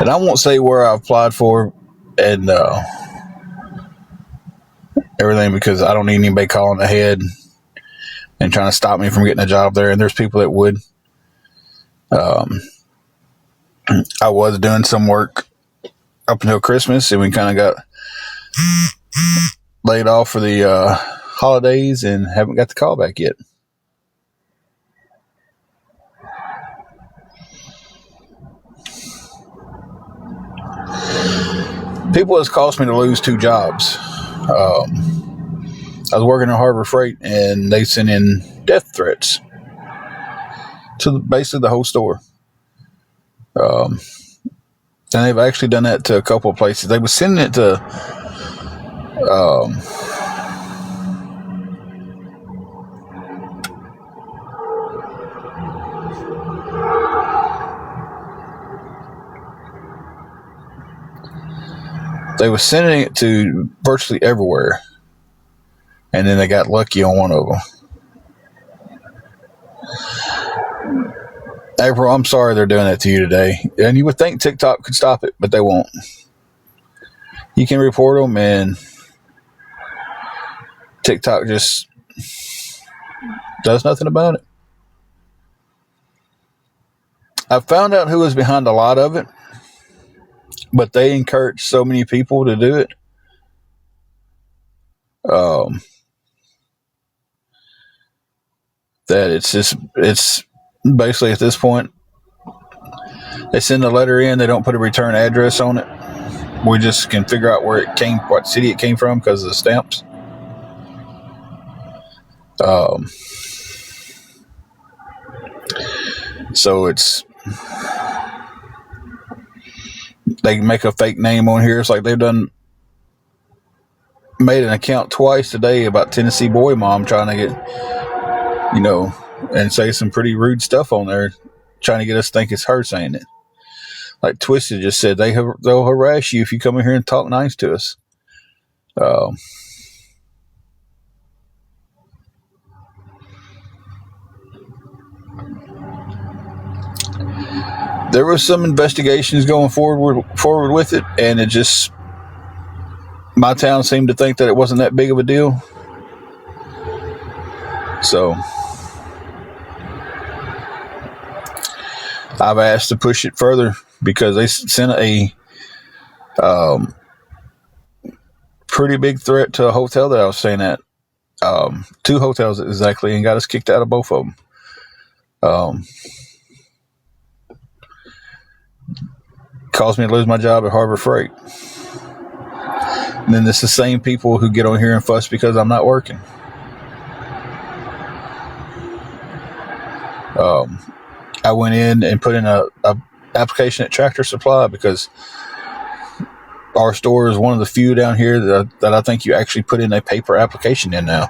And I won't say where I applied for and everything because I don't need anybody calling ahead and trying to stop me from getting a job there. And there's people that would. I was doing some work up until Christmas, and we kind of got laid off for the holidays and haven't got the call back yet. People, it's cost me to lose 2 jobs. I was working at Harbor Freight, and they sent in death threats to basically the whole store. And they've actually done that to a couple of places. They were sending it to They were sending it to virtually everywhere. And then they got lucky on one of them. April, I'm sorry they're doing that to you today. And you would think TikTok could stop it, but they won't. You can report them, and TikTok just does nothing about it. I found out who was behind a lot of it, but they encourage so many people to do it. That it's basically at this point, they send a letter in, they don't put a return address on it. We just can figure out where it came, what city it came from because of the stamps. So they make a fake name on here. It's like they've made an account twice today about Tennessee Boy Mom trying to get, and say some pretty rude stuff on there, trying to get us to think it's her saying it. Like Twisted just said, they'll harass you if you come in here and talk nice to us. There was some investigations going forward with it, and it just, my town seemed to think that it wasn't that big of a deal. So I've asked to push it further because they sent a pretty big threat to a hotel that I was staying at. 2 hotels exactly, and got us kicked out of both of them. Caused me to lose my job at Harbor Freight. And then it's the same people who get on here and fuss because I'm not working. I went in and put in a application at Tractor Supply because our store is one of the few down here that I think you actually put in a paper application in now.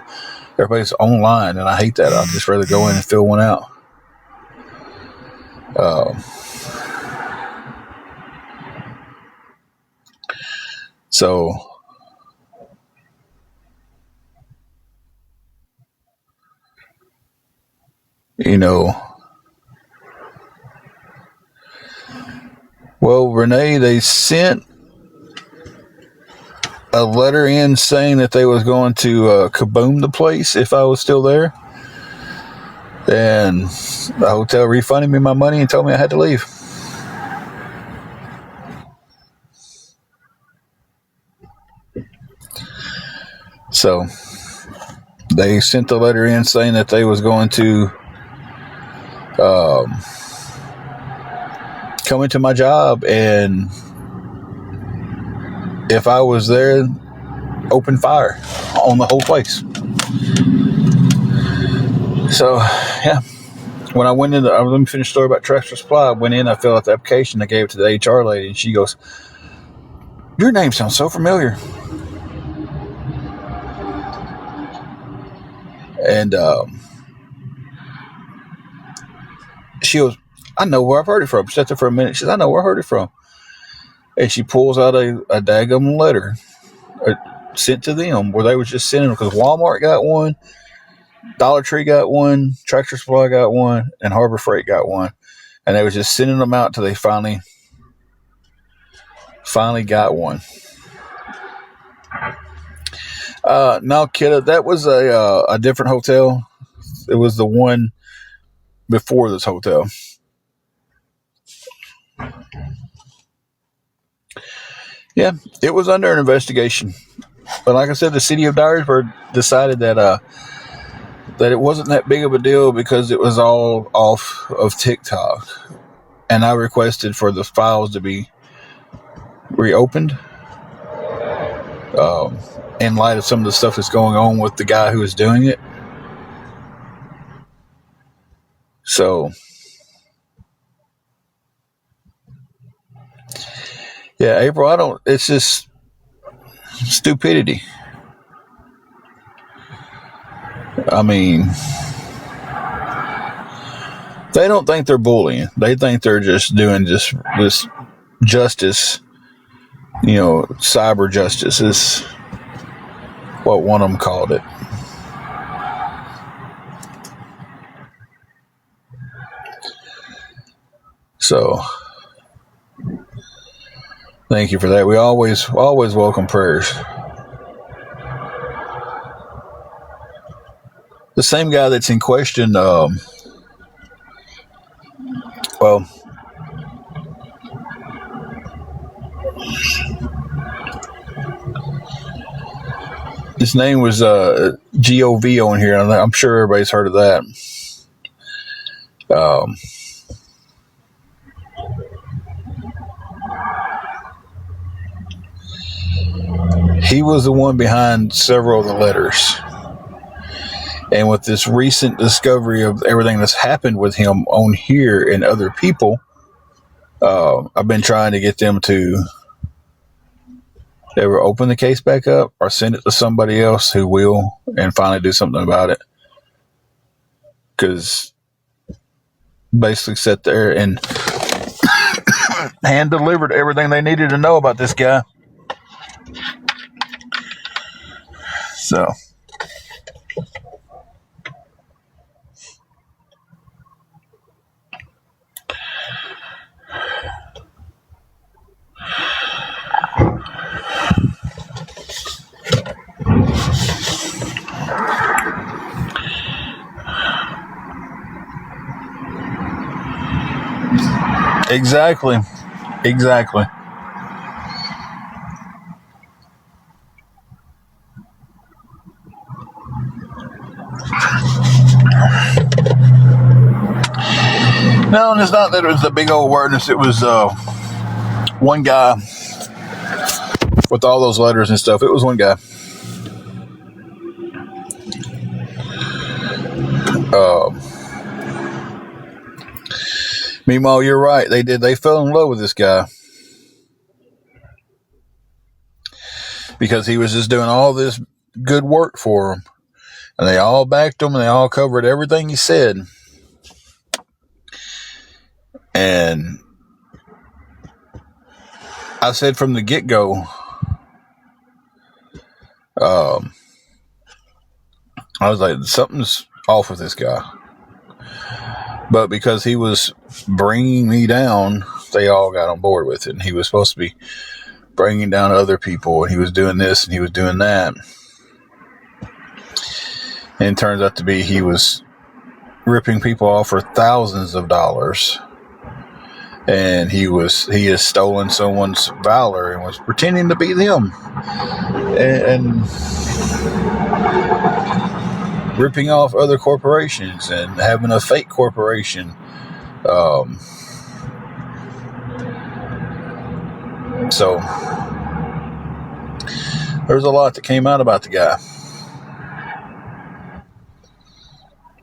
Everybody's online, and I hate that. I'd just rather go in and fill one out. So well, Renee, they sent a letter in saying that they was going to kaboom the place if I was still there. And the hotel refunded me my money and told me I had to leave. So they sent the letter in saying that they was going to come into my job, and if I was there, open fire on the whole place. So, yeah. When I went in, let me finish the story about Tractor Supply. I went in, I filled out the application, I gave it to the HR lady, and she goes, "Your name sounds so familiar." And she goes, "I know where I've heard it from." She sat there for a minute. She says, "I know where I heard it from." And she pulls out a daggum letter sent to them where they was just sending them because Walmart got one, Dollar Tree got one, Tractor Supply got one, and Harbor Freight got one. And they was just sending them out till they finally got one. No, kiddo, that was a different hotel. It was the one before this hotel. Yeah, it was under an investigation. But like I said, the city of Dyersburg decided that it wasn't that big of a deal because it was all off of TikTok. And I requested for the files to be reopened in light of some of the stuff that's going on with the guy who is doing it. So, yeah, April, it's just stupidity. I mean, they don't think they're bullying. They think they're just doing this justice cyber justice is what one of them called it. So, thank you for that. We always welcome prayers. The same guy that's in question, his name was GOV on here. I'm sure everybody's heard of that. He was the one behind several of the letters. And with this recent discovery of everything that's happened with him on here and other people, I've been trying to get them to ever open the case back up or send it to somebody else who will and finally do something about it. Because basically sat there and hand delivered everything they needed to know about this guy. So, exactly. No, and it's not that it was the big old awareness. It was one guy with all those letters and stuff. It was one guy. Meanwhile, you're right. They fell in love with this guy because he was just doing all this good work for them. And they all backed him and they all covered everything he said. And I said from the get-go, I was like, something's off with this guy. But because he was bringing me down, they all got on board with it. And he was supposed to be bringing down other people. And he was doing this and he was doing that. And it turns out to be he was ripping people off for thousands of dollars. And he has stolen someone's valor and was pretending to be them. And ripping off other corporations and having a fake corporation. So there's a lot that came out about the guy.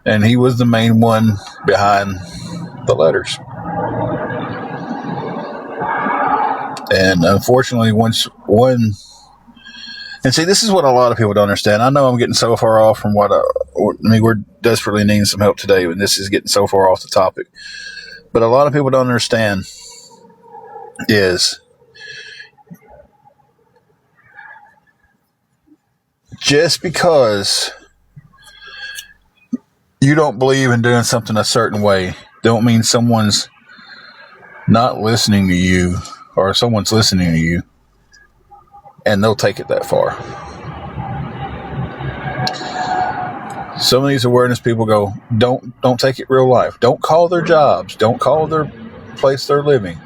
And he was the main one behind the letters. And unfortunately, and see, this is what a lot of people don't understand. I know I'm getting so far off from we're desperately needing some help today, and this is getting so far off the topic. But a lot of people don't understand is just because you don't believe in doing something a certain way, don't mean someone's not listening to you or someone's listening to you and they'll take it that far. Some of these awareness people go, don't take it real life. Don't call their jobs. Don't call their place they're living.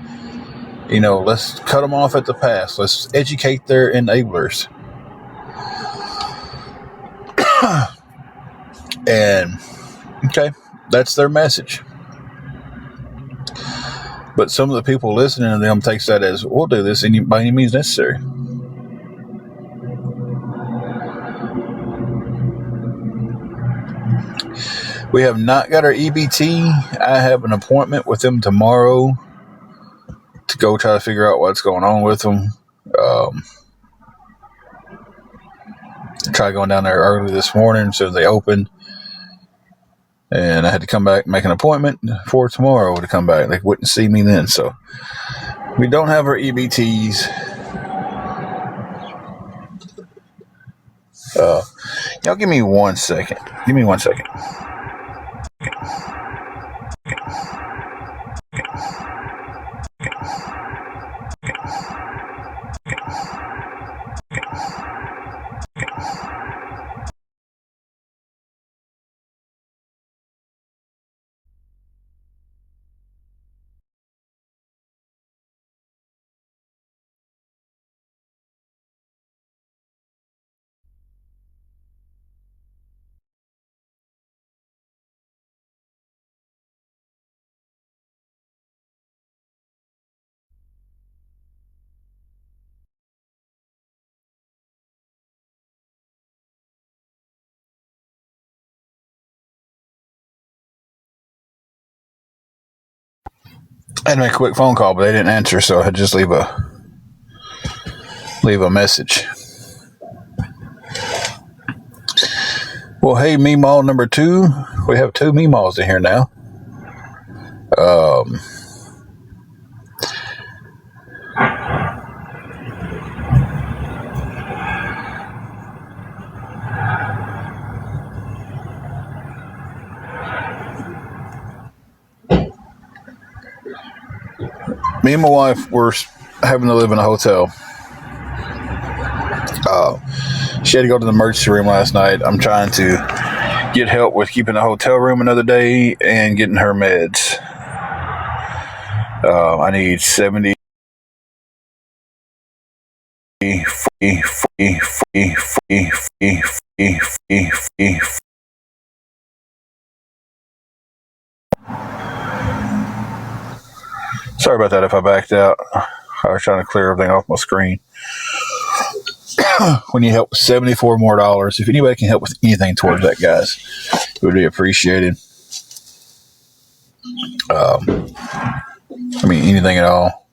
Let's cut them off at the pass. Let's educate their enablers. And, okay, that's their message. But some of the people listening to them takes that as, we'll do this by any means necessary. We have not got our EBT. I have an appointment with them tomorrow to go try to figure out what's going on with them. Tried going down there early this morning so they opened. And I had to come back and make an appointment for tomorrow to come back. They wouldn't see me then. So we don't have our EBTs. Y'all give me 1 second. Give me 1 second. I had to make a quick phone call, but they didn't answer, so I had to just leave a message. Well, hey, Meemaw number 2. We have 2 Meemaws in here now. Me and my wife were having to live in a hotel. She had to go to the emergency room last night. I'm trying to get help with keeping the hotel room another day and getting her meds. I need 70. Sorry about that if I backed out. I was trying to clear everything off my screen. We need help with $74 more. If anybody can help with anything towards that, guys, it would be appreciated. Anything at all.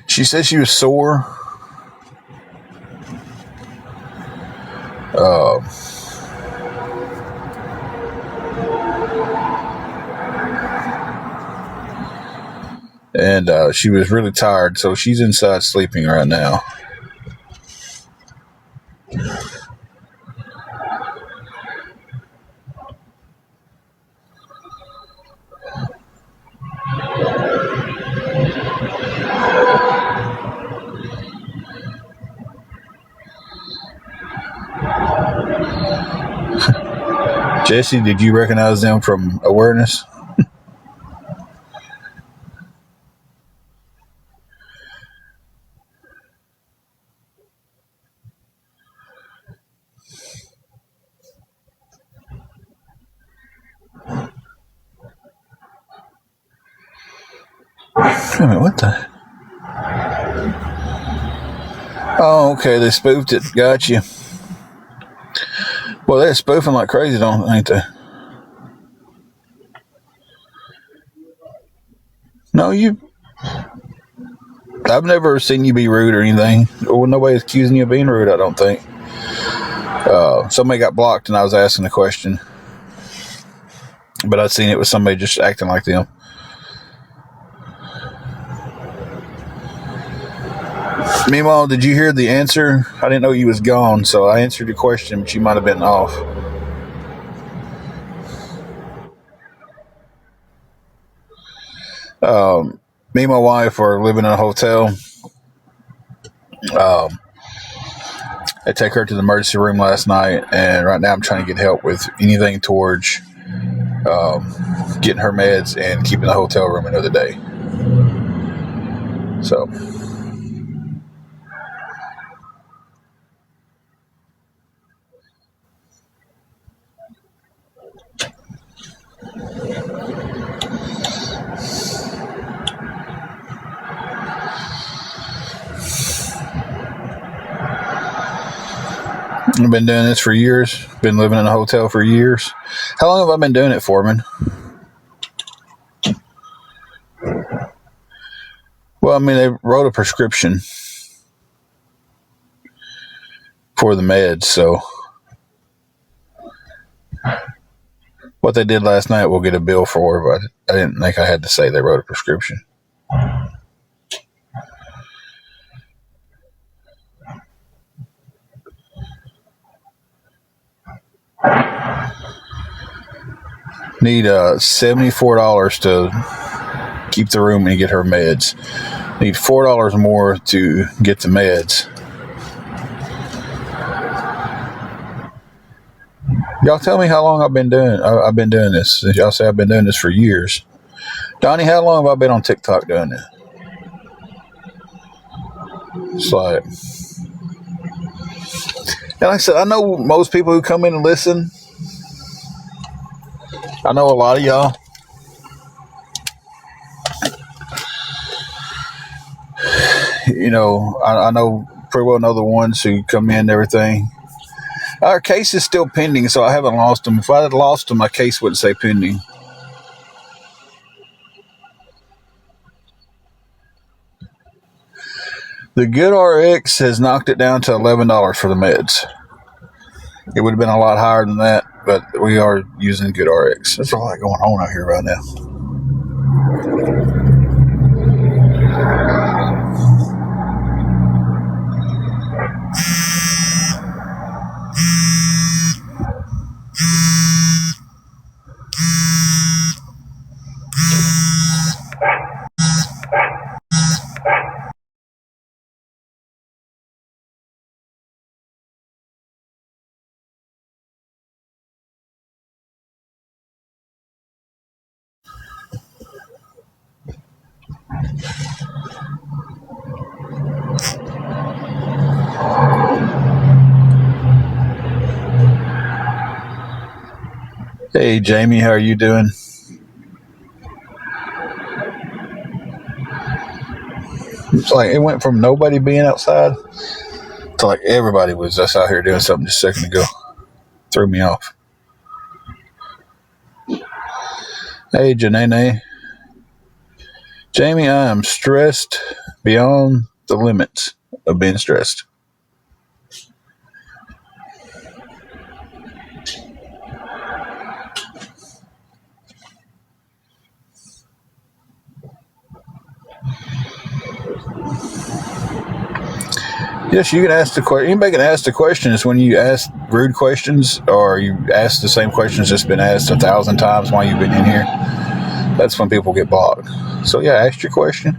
She said she was sore. And she was really tired, so she's inside sleeping right now. Jesse, did you recognize them from awareness? Wait a minute, what the? Oh, okay, they spoofed it. Gotcha. Well, they're spoofing like crazy, ain't they? No, I've never seen you be rude or anything. Well, nobody's accusing you of being rude, I don't think. Somebody got blocked and I was asking a question. But I'd seen it with somebody just acting like them. Meanwhile, did you hear the answer? I didn't know you was gone, so I answered your question, but you might have been off. Me and my wife are living in a hotel. I take her to the emergency room last night, and right now I'm trying to get help with anything towards getting her meds and keeping the hotel room another day. So, I've been doing this for years. Been living in a hotel for years. How long have I been doing it, Foreman? Well, they wrote a prescription for the meds, so what they did last night we'll get a bill for, but I didn't think I had to say they wrote a prescription. Need $74 to keep the room and get her meds. Need $4 more to get the meds. Y'all tell me how long I've been doing this. Y'all say I've been doing this for years. Donnie, how long have I been on TikTok doing it? It's like, and like I said, I know most people who come in and listen. I know a lot of y'all. You know, I know pretty well know the ones who come in and everything. Our case is still pending, so I haven't lost them. If I had lost them, my case wouldn't say pending. The Good RX has knocked it down to $11 for the meds. It would have been a lot higher than that, but we are using Good RX. There's a lot going on out here right now. Hey, Jamie, how are you doing? It's like it went from nobody being outside to like everybody was just out here doing something just a second ago. Threw me off. Hey, Janae. Jamie, I am stressed beyond the limits of being stressed. Yes, you can ask the question. Anybody can ask the questions when you ask rude questions or you ask the same questions that's been asked 1,000 times while you've been in here. That's when people get blocked. So, yeah, ask your question.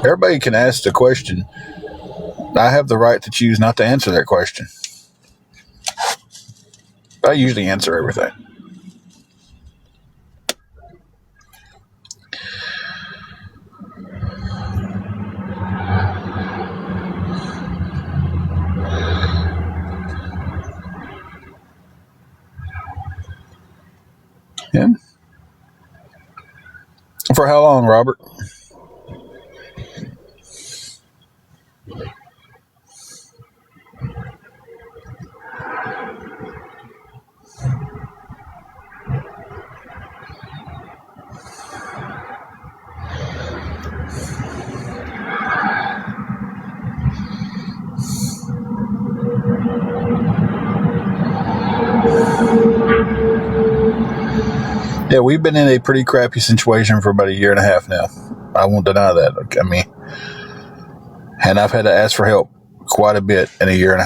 Everybody can ask the question. I have the right to choose not to answer that question. I usually answer everything. Yeah. For how long, Robert? Yeah, we've been in a pretty crappy situation for about 1.5 years now. I won't deny that. I mean, and I've had to ask for help quite a bit in 1.5 years.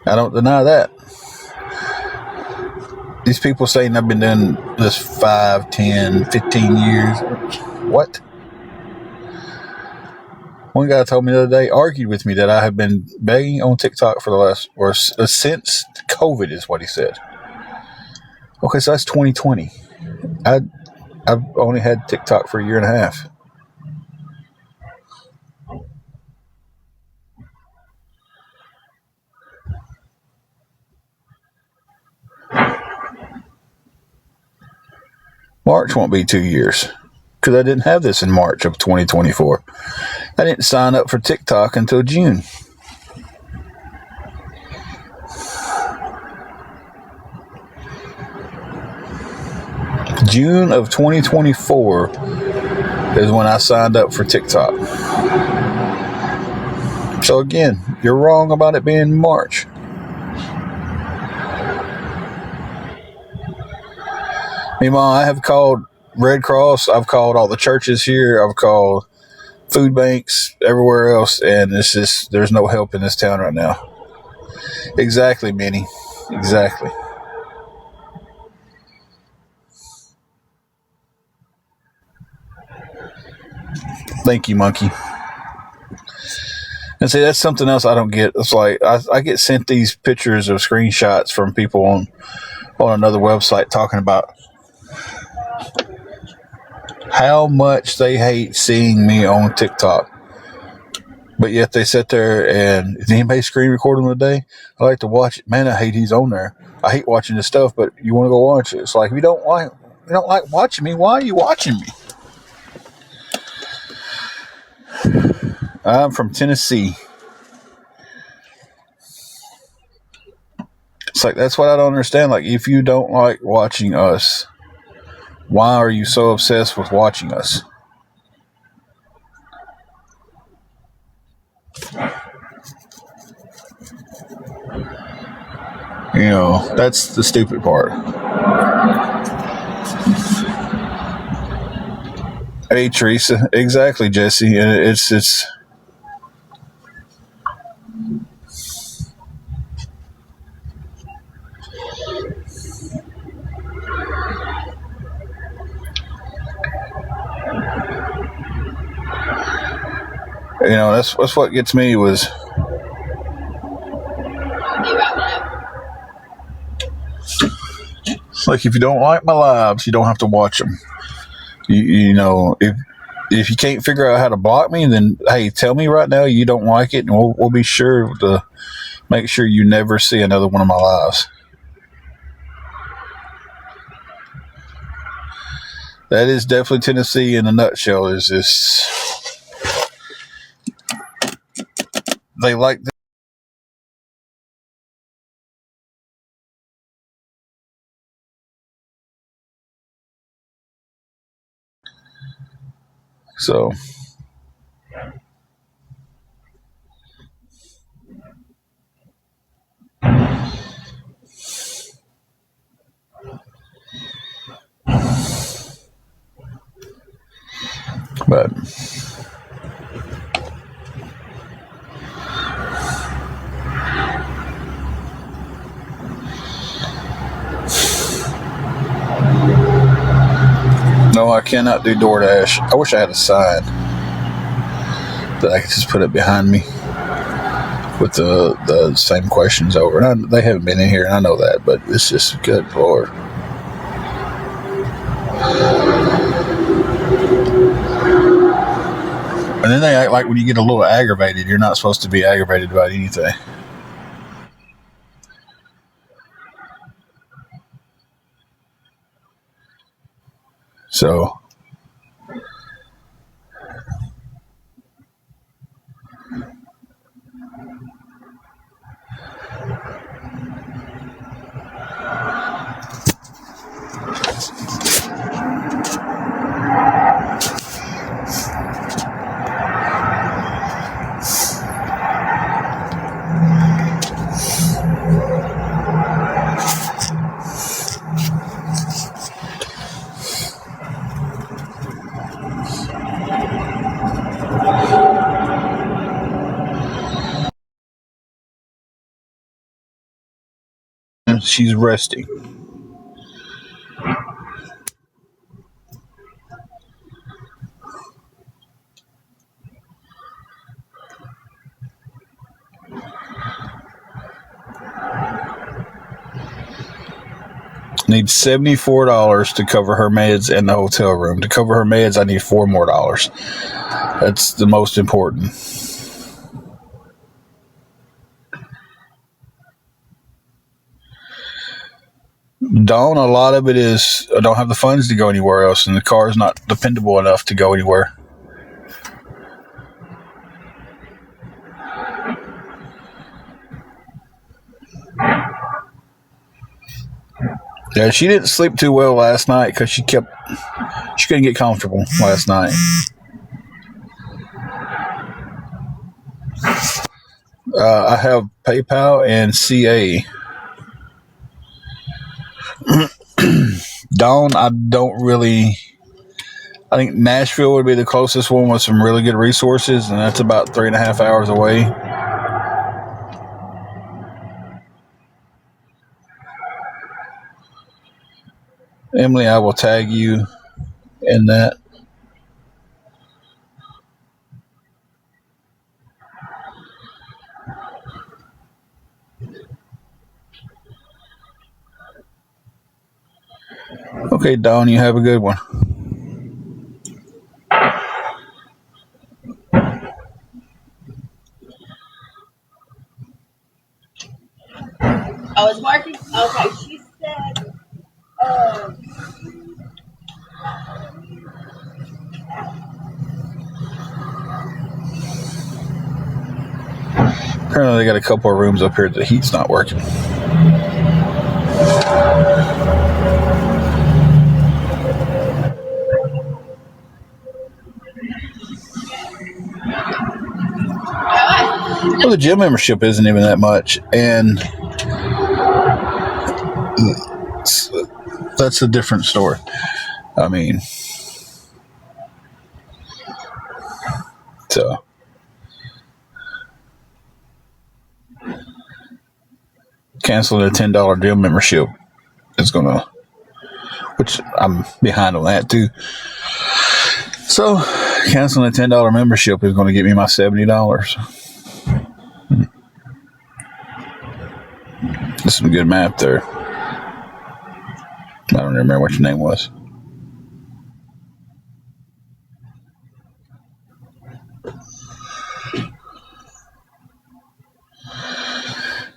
I don't deny that. These people saying I've been doing this 5, 10, 15 years. What? One guy told me the other day, argued with me that I have been begging on TikTok for the last, or since COVID is what he said. Okay, so that's 2020. I've only had TikTok for 1.5 years. March won't be 2 years because I didn't have this in March of 2024. I didn't sign up for TikTok until June. June of 2024 is when I signed up for TikTok. So again, you're wrong about it being March. Meanwhile, I have called Red Cross. I've called all the churches here. I've called food banks, everywhere else, and it's just there's no help in this town right now. Exactly, Minnie. Exactly. Thank you, Monkey. And see, that's something else I don't get. It's like I get sent these pictures of screenshots from people on another website talking about how much they hate seeing me on TikTok. But yet they sit there and, did anybody screen record him today? I like to watch it. Man, I hate he's on there. I hate watching this stuff, but you want to go watch it. It's like, if you don't like watching me, why are you watching me? I'm from Tennessee. It's like, that's what I don't understand. Like, if you don't like watching us, why are you so obsessed with watching us? You know, that's the stupid part. Hey, Teresa. Exactly, Jesse. And it's you know, that's what gets me was, like, if you don't like my lives, you don't have to watch them. You know, if you can't figure out how to block me, then hey, tell me right now you don't like it, and we'll be sure to make sure you never see another one of my lives. That is definitely Tennessee in a nutshell. Is this? They like this. So, but no, I cannot do DoorDash. I wish I had a sign that I could just put it behind me with the same questions over. And they haven't been in here, and I know that, but it's just, good Lord. And then they act like when you get a little aggravated, you're not supposed to be aggravated about anything. So, she's resting. Needs $74 to cover her meds and the hotel room. To cover her meds, I need $4 more. That's the most important. Dawn, a lot of it is I don't have the funds to go anywhere else, and the car is not dependable enough to go anywhere. Yeah, she didn't sleep too well last night because she couldn't get comfortable last night. I have PayPal and CA. Dawn, I don't really I think Nashville would be the closest one with some really good resources, and that's about 3.5 hours away. Emily, I will tag you in that. Okay, Dawn, you have a good one. Oh, it's working? Okay, she said, Apparently, they got a couple of rooms up here that the heat's not working. Well, the gym membership isn't even that much, and that's a different story. I mean, so canceling a $10 gym membership is gonna, which I'm behind on that too. So canceling a $10 membership is going to get me my $70. That's some good math there. I don't remember what your name was.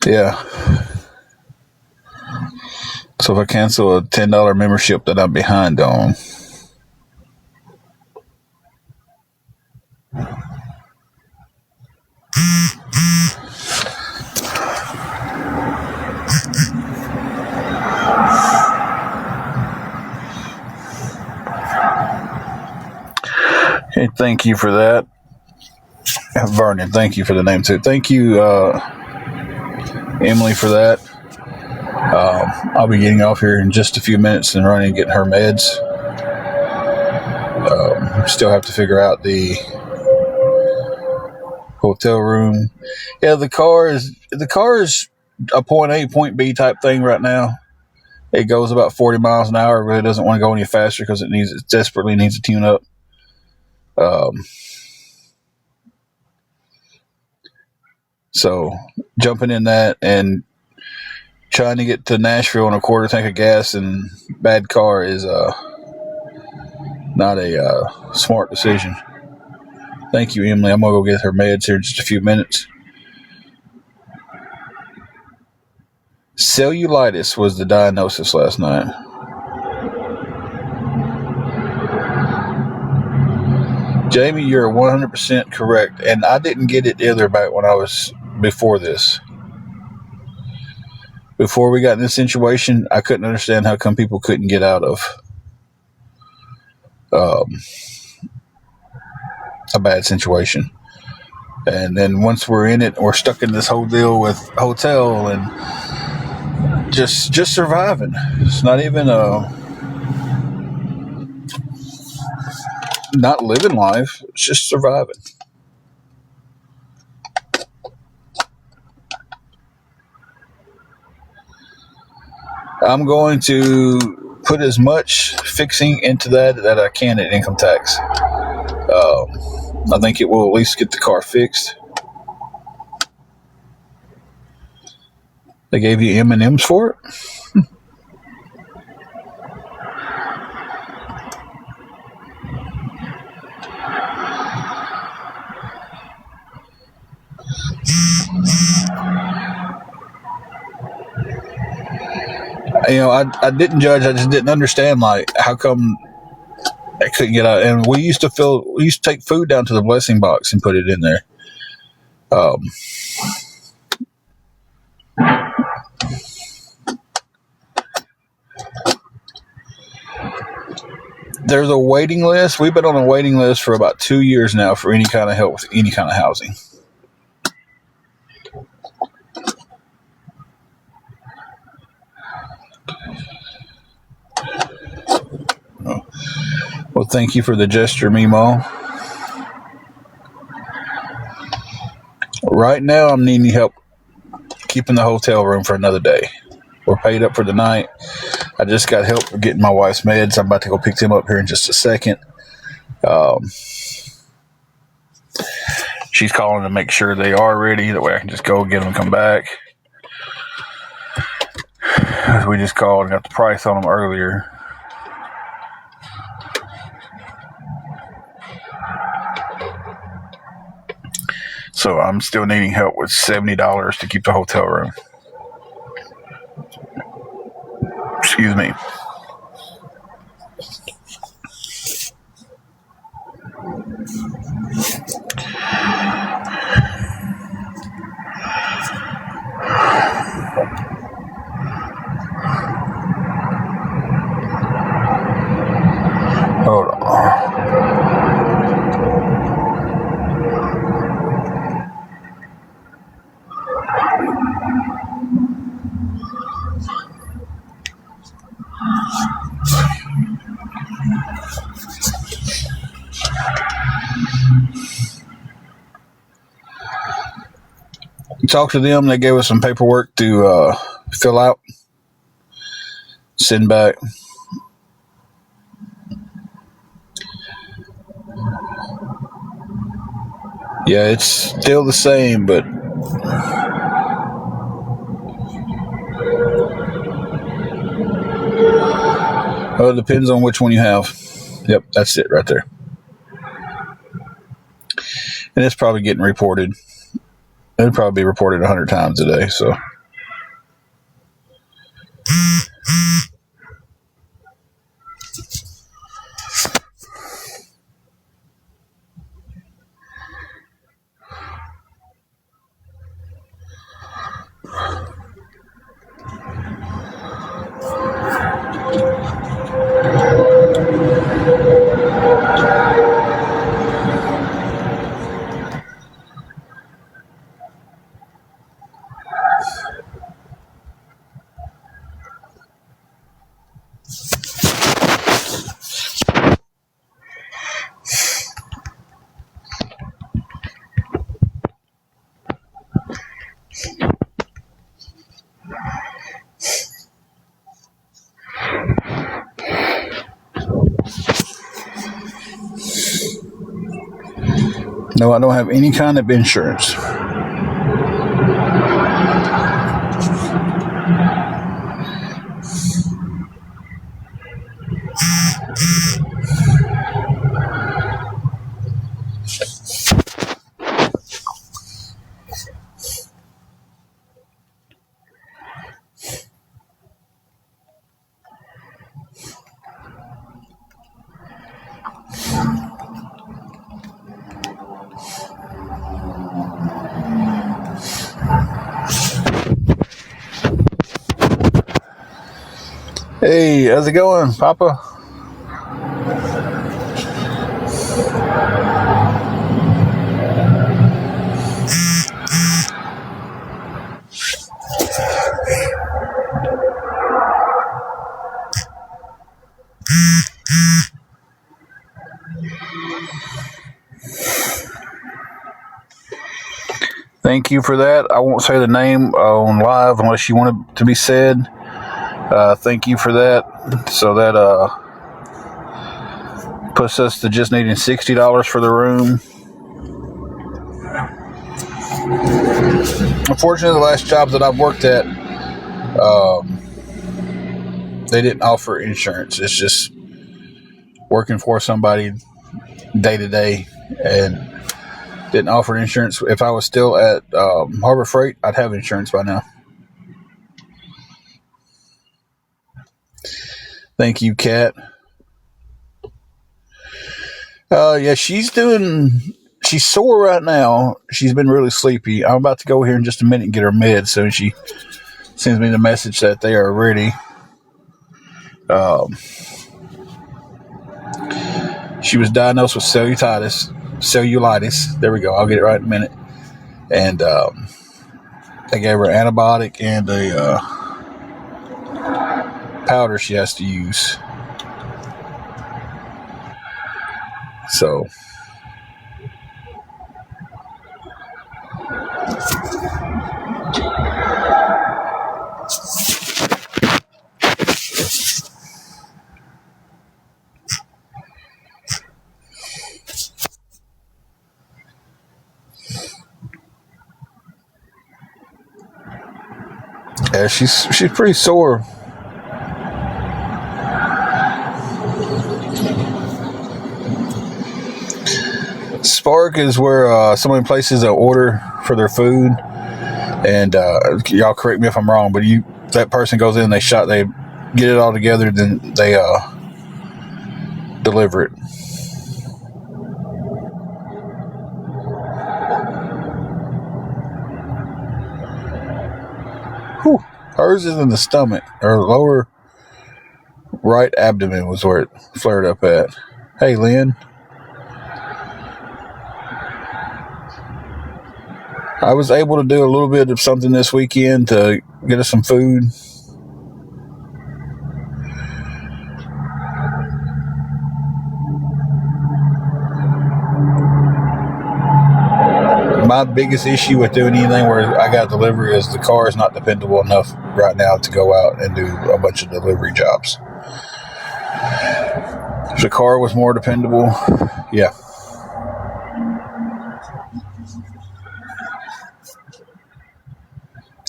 Yeah. So if I cancel a $10 membership that I'm behind on, hey, thank you for that. Vernon, thank you for the name too. Thank you, Emily, for that. I'll be getting off here in just a few minutes and running and getting her meds. Still have to figure out the hotel room. Yeah, the car is a point A, point B type thing right now. It goes about 40 miles an hour. It really doesn't want to go any faster because it desperately needs a tune up. So jumping in that and trying to get to Nashville on a quarter tank of gas and bad car is not a smart decision. Thank you, Emily. I'm going to go get her meds here in just a few minutes. Cellulitis was the diagnosis last night. Jamie, you're 100% correct. And I didn't get it either back when I was before this. Before we got in this situation, I couldn't understand how come people couldn't get out of a bad situation. And then once we're in it, we're stuck in this whole deal with hotel and just surviving. It's not even not living life. It's just surviving. I'm going to put as much fixing into that I can at income tax. I think it will at least get the car fixed. They gave you M&Ms for it? You know, I didn't judge. I just didn't understand, like, how come I couldn't get out. And we used to take food down to the blessing box and put it in there. There's a waiting list. We've been on a waiting list for about 2 years now for any kind of help with any kind of housing. Well, thank you for the gesture, Mimo. Right now, I'm needing help keeping the hotel room for another day. We're paid up for the night. I just got help getting my wife's meds. I'm about to go pick them up here in just a second. She's calling to make sure they are ready. That way I can just go get them and come back. We just called and got the price on them earlier. So I'm still needing help with $70 to keep the hotel room. Excuse me. Hold on. Talked to them. They gave us some paperwork to fill out, send back. Yeah, it's still the same, but it depends on which one you have. Yep, that's it right there. And it's probably getting reported. It'll probably be reported 100 times a day, so. No, I don't have any kind of insurance. Hey, how's it going, Papa? Thank you for that. I won't say the name on live unless you want it to be said. Thank you for that. So that puts us to just needing $60 for the room. Unfortunately, the last job that I've worked at, they didn't offer insurance. It's just working for somebody day to day and didn't offer insurance. If I was still at Harbor Freight, I'd have insurance by now. Thank you, Kat. Yeah, she's sore right now. She's been really sleepy. I'm about to go here in just a minute and get her meds. So she sends me the message that they are ready. She was diagnosed with cellulitis. There we go. I'll get it right in a minute. And they gave her an antibiotic and a powder she has to use. So yeah, she's pretty sore. Spark is where somebody places an order for their food, and y'all correct me if I'm wrong, but that person goes in, they get it all together, then they deliver it. Whew. Hers is in the stomach, or lower right abdomen was where it flared up at. Hey, Lynn. I was able to do a little bit of something this weekend to get us some food. My biggest issue with doing anything where I got delivery is the car is not dependable enough right now to go out and do a bunch of delivery jobs. If the car was more dependable, yeah.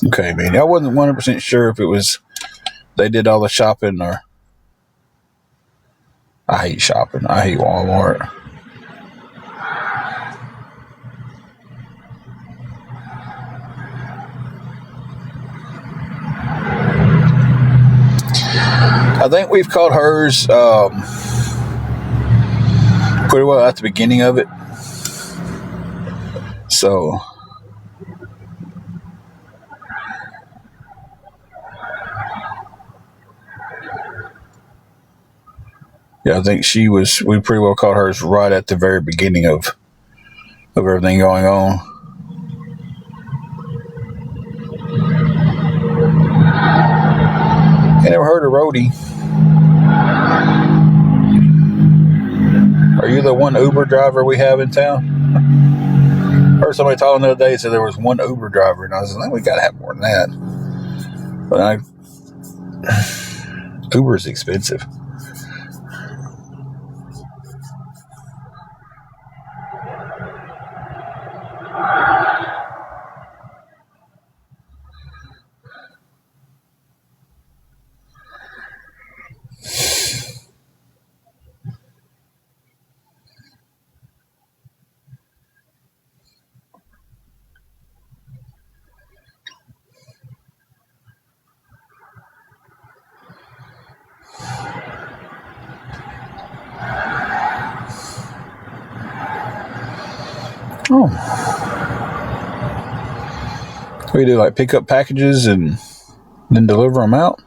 Okay, man. I wasn't 100% sure if it was they did all the shopping or... I hate shopping. I hate Walmart. I think we've caught hers pretty well at the beginning of it. So... yeah, I think we pretty well caught hers right at the very beginning of everything going on. I never heard of Rhodey. Are you the one Uber driver we have in town? I heard somebody talking the other day, said there was one Uber driver, and I was like, we got to have more than that. But Uber is expensive. Oh. We do like pick up packages and then deliver them out?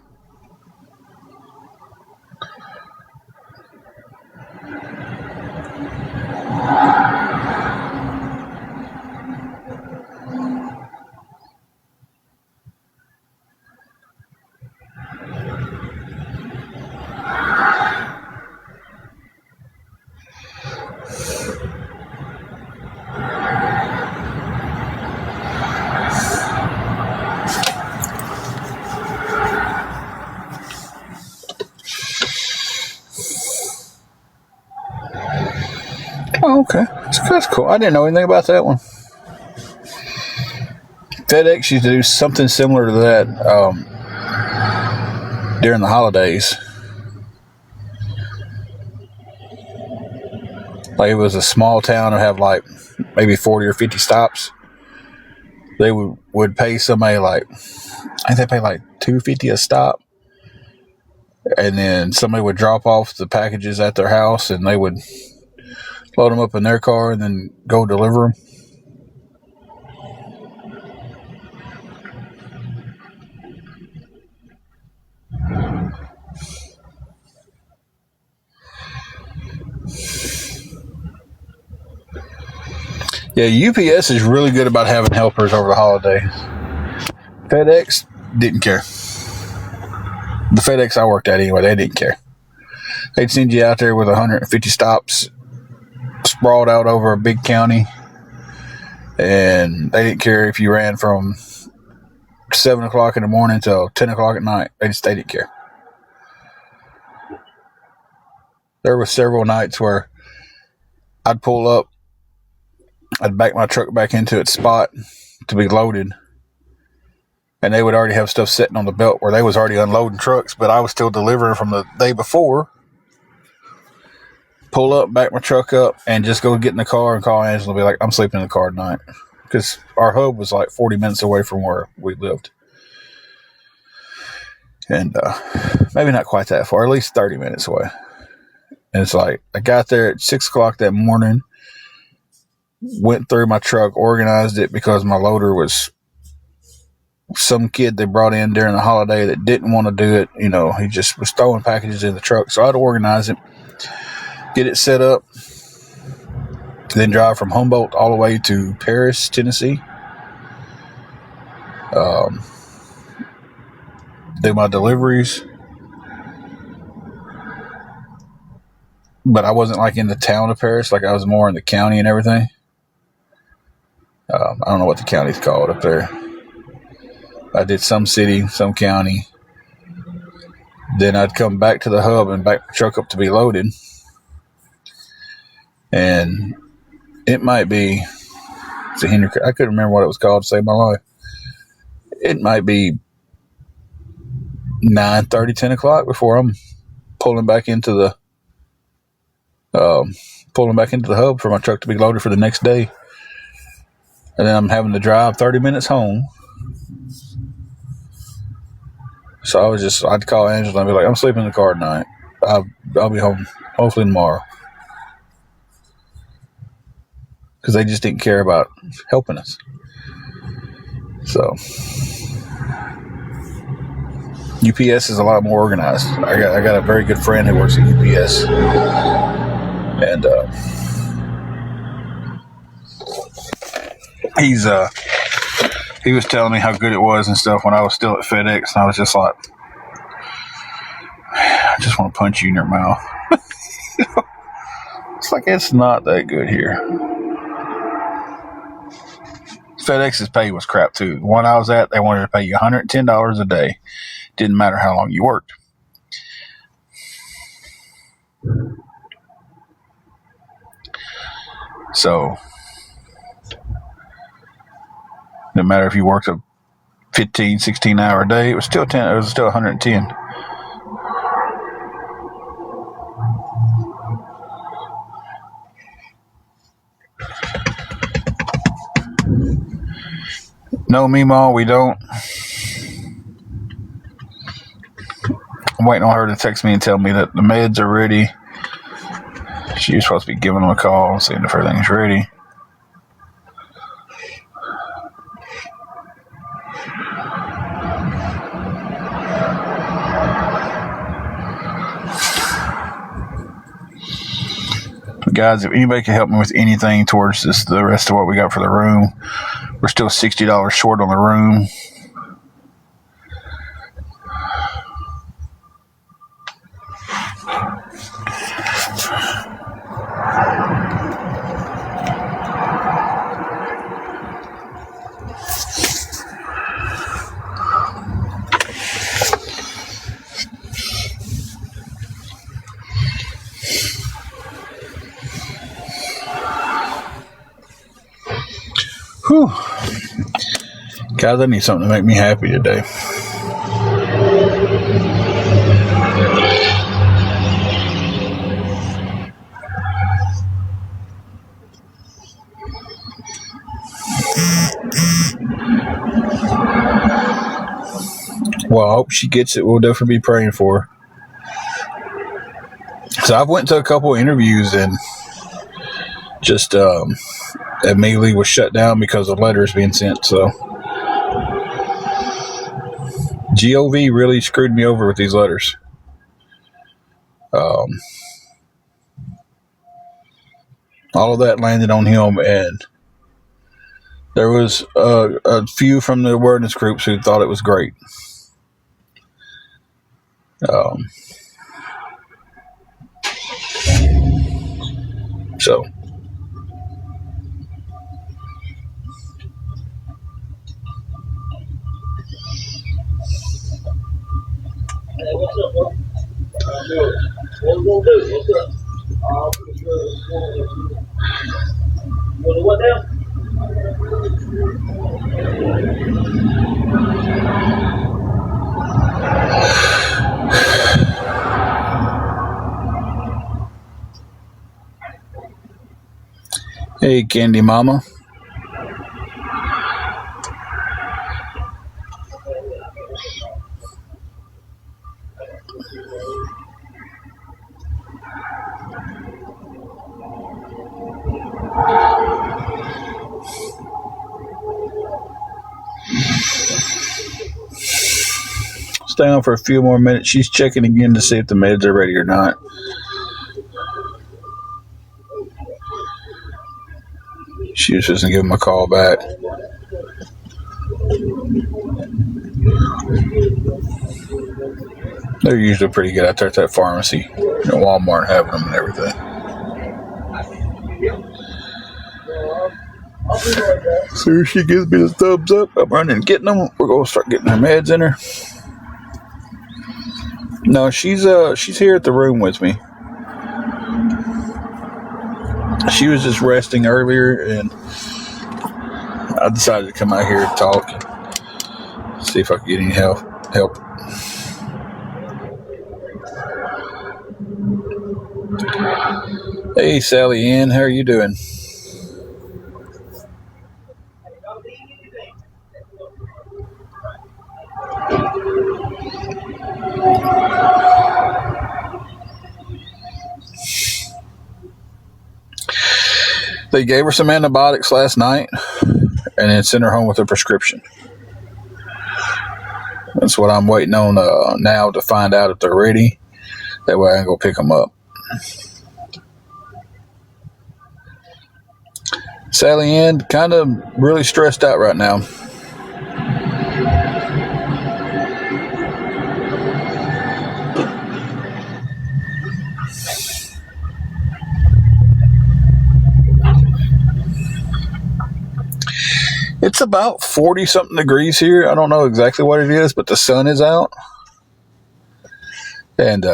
Oh, okay. That's cool. I didn't know anything about that one. FedEx used to do something similar to that during the holidays. Like it was a small town and have like maybe 40 or 50 stops. They would pay somebody like, I think they pay like $2.50 a stop. And then somebody would drop off the packages at their house and they would load them up in their car and then go deliver them. Yeah, UPS is really good about having helpers over the holidays. FedEx didn't care. The FedEx I worked at anyway, they didn't care. They'd send you out there with 150 stops sprawled out over a big county, and they didn't care if you ran from 7 o'clock in the morning till 10 o'clock at night. They didn't care. There were several nights where I'd pull up, I'd back my truck back into its spot to be loaded, and they would already have stuff sitting on the belt where they was already unloading trucks, but I was still delivering from the day before. Pull up, back my truck up, and just go get in the car and call Angela and be like, I'm sleeping in the car tonight. Because our hub was like 40 minutes away from where we lived. And maybe not quite that far, at least 30 minutes away. And it's like, I got there at 6 o'clock that morning, went through my truck, organized it because my loader was some kid they brought in during the holiday that didn't want to do it. You know, he just was throwing packages in the truck. So I'd organize it, get it set up, then drive from Humboldt all the way to Paris, Tennessee. Do my deliveries. But I wasn't like in the town of Paris, like I was more in the county and everything. I don't know what the county's called up there. I did some city, some county. Then I'd come back to the hub and back the truck up to be loaded. And it might be, I couldn't remember what it was called to save my life. It might be 9:30, 10 o'clock before I'm pulling back into the hub for my truck to be loaded for the next day. And then I'm having to drive 30 minutes home. So I'd call Angela and be like, I'm sleeping in the car tonight. I'll be home hopefully tomorrow. Because they just didn't care about helping us. So UPS is a lot more organized. I got a very good friend who works at UPS, and he was telling me how good it was and stuff when I was still at FedEx, and I was just like, I just want to punch you in your mouth. It's like, it's not that good here. FedEx's pay was crap too. The one I was at, they wanted to pay you $110 a day. Didn't matter how long you worked. So, no matter if you worked a 15, 16 hour day, it was still 110. No, Meemaw, we don't. I'm waiting on her to text me and tell me that the meds are ready. She was supposed to be giving them a call and seeing if everything's ready. Guys, if anybody can help me with anything towards the rest of what we got for the room, we're still $60 short on the room. Whew. Guys, I need something to make me happy today. Well, I hope she gets it. We'll definitely be praying for her. So I've went to a couple of interviews and just immediately was shut down because of letters being sent. So GOV really screwed me over with these letters. All of that landed on him, and there was a few from the awareness groups who thought it was great. So gonna do? What's up? You want to what now? Hey, Candy Mama. Stay on for a few more minutes. She's checking again to see if the meds are ready or not. She just doesn't give him a call back. They're usually pretty good out there at that pharmacy. Walmart having them and everything. So she gives me the thumbs up. I'm running and getting them. We're going to start getting her meds in her. No, she's here at the room with me. She was just resting earlier, and I decided to come out here and talk and see if I could get any help. Hey, Sally Ann, how are you doing? They gave her some antibiotics last night and then sent her home with a prescription. That's what I'm waiting on now to find out if they're ready. That way I can go pick them up. Sally Ann, kind of really stressed out right now. It's about 40-something degrees here. I don't know exactly what it is, but the sun is out. And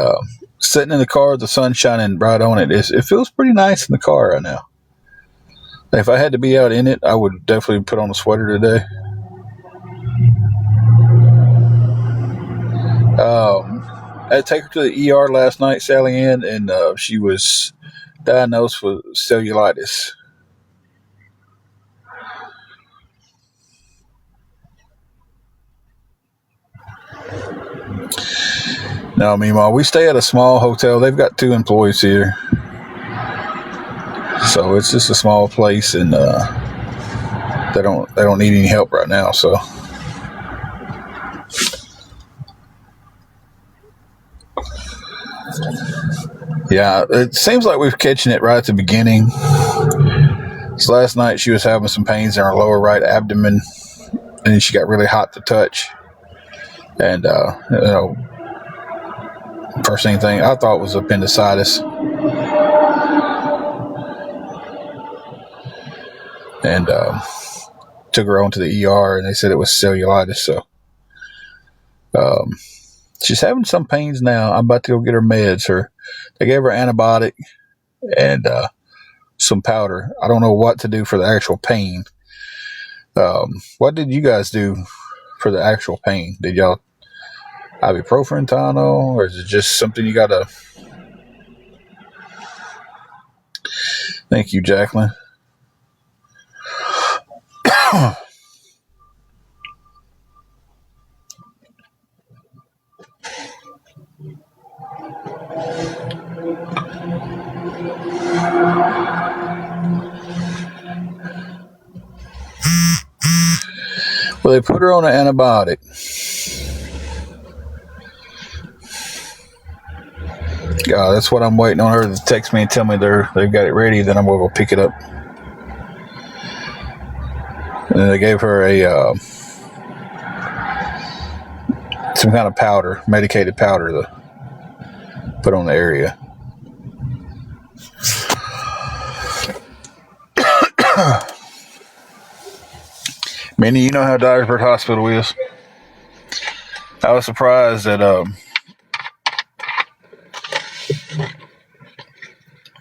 sitting in the car, the sun shining bright on it. It feels pretty nice in the car right now. If I had to be out in it, I would definitely put on a sweater today. I had to take her to the ER last night, Sally Ann, and she was diagnosed with cellulitis. Now, meanwhile, we stay at a small hotel. They've got 2 employees here. So it's just a small place, and they don't need any help right now, so. Yeah, it seems like we're catching it right at the beginning. So last night she was having some pains in her lower right abdomen, and she got really hot to touch. And, first thing I thought was appendicitis. And took her on to the ER, and they said it was cellulitis. So she's having some pains now. I'm about to go get her meds. They gave her antibiotic and some powder. I don't know what to do for the actual pain. What did you guys do for the actual pain? Did y'all ibuprofen, Tylenol, or is it just something you gotta? Thank you, Jacqueline. Well, they put her on an antibiotic. That's what I'm waiting on her to text me and tell me they've got it ready. Then I'm going to go pick it up. And then they gave her some kind of powder, medicated powder to put on the area. Minnie, you know how Dyersburg Hospital is. I was surprised that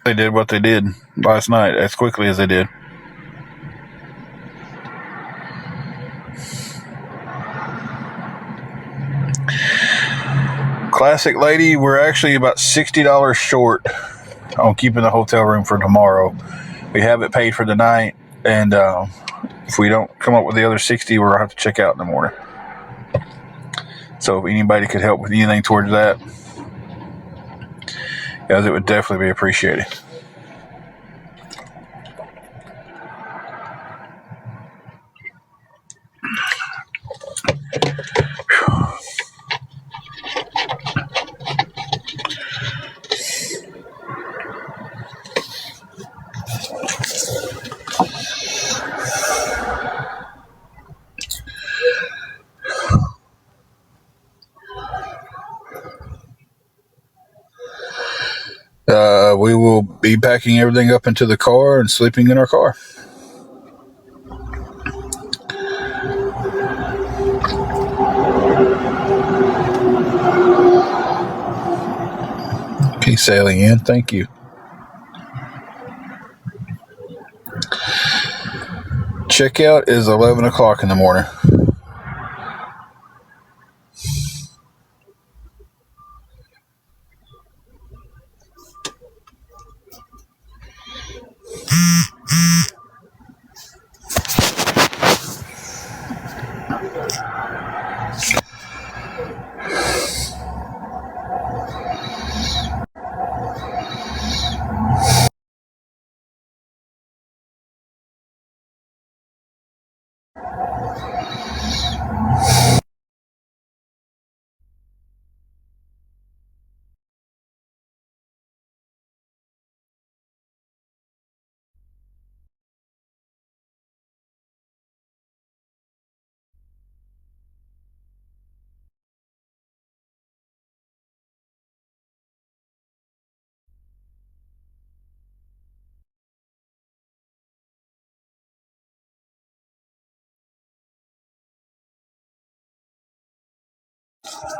they did what they did last night as quickly as they did. Classic lady, we're actually about $60 short on keeping the hotel room for tomorrow. We have it paid for the night, and if we don't come up with the other 60, we'll have to check out in the morning. So if anybody could help with anything towards that, guys, it would definitely be appreciated. We will be packing everything up into the car and sleeping in our car. Okay, Sally Ann, thank you. Checkout is 11 o'clock in the morning.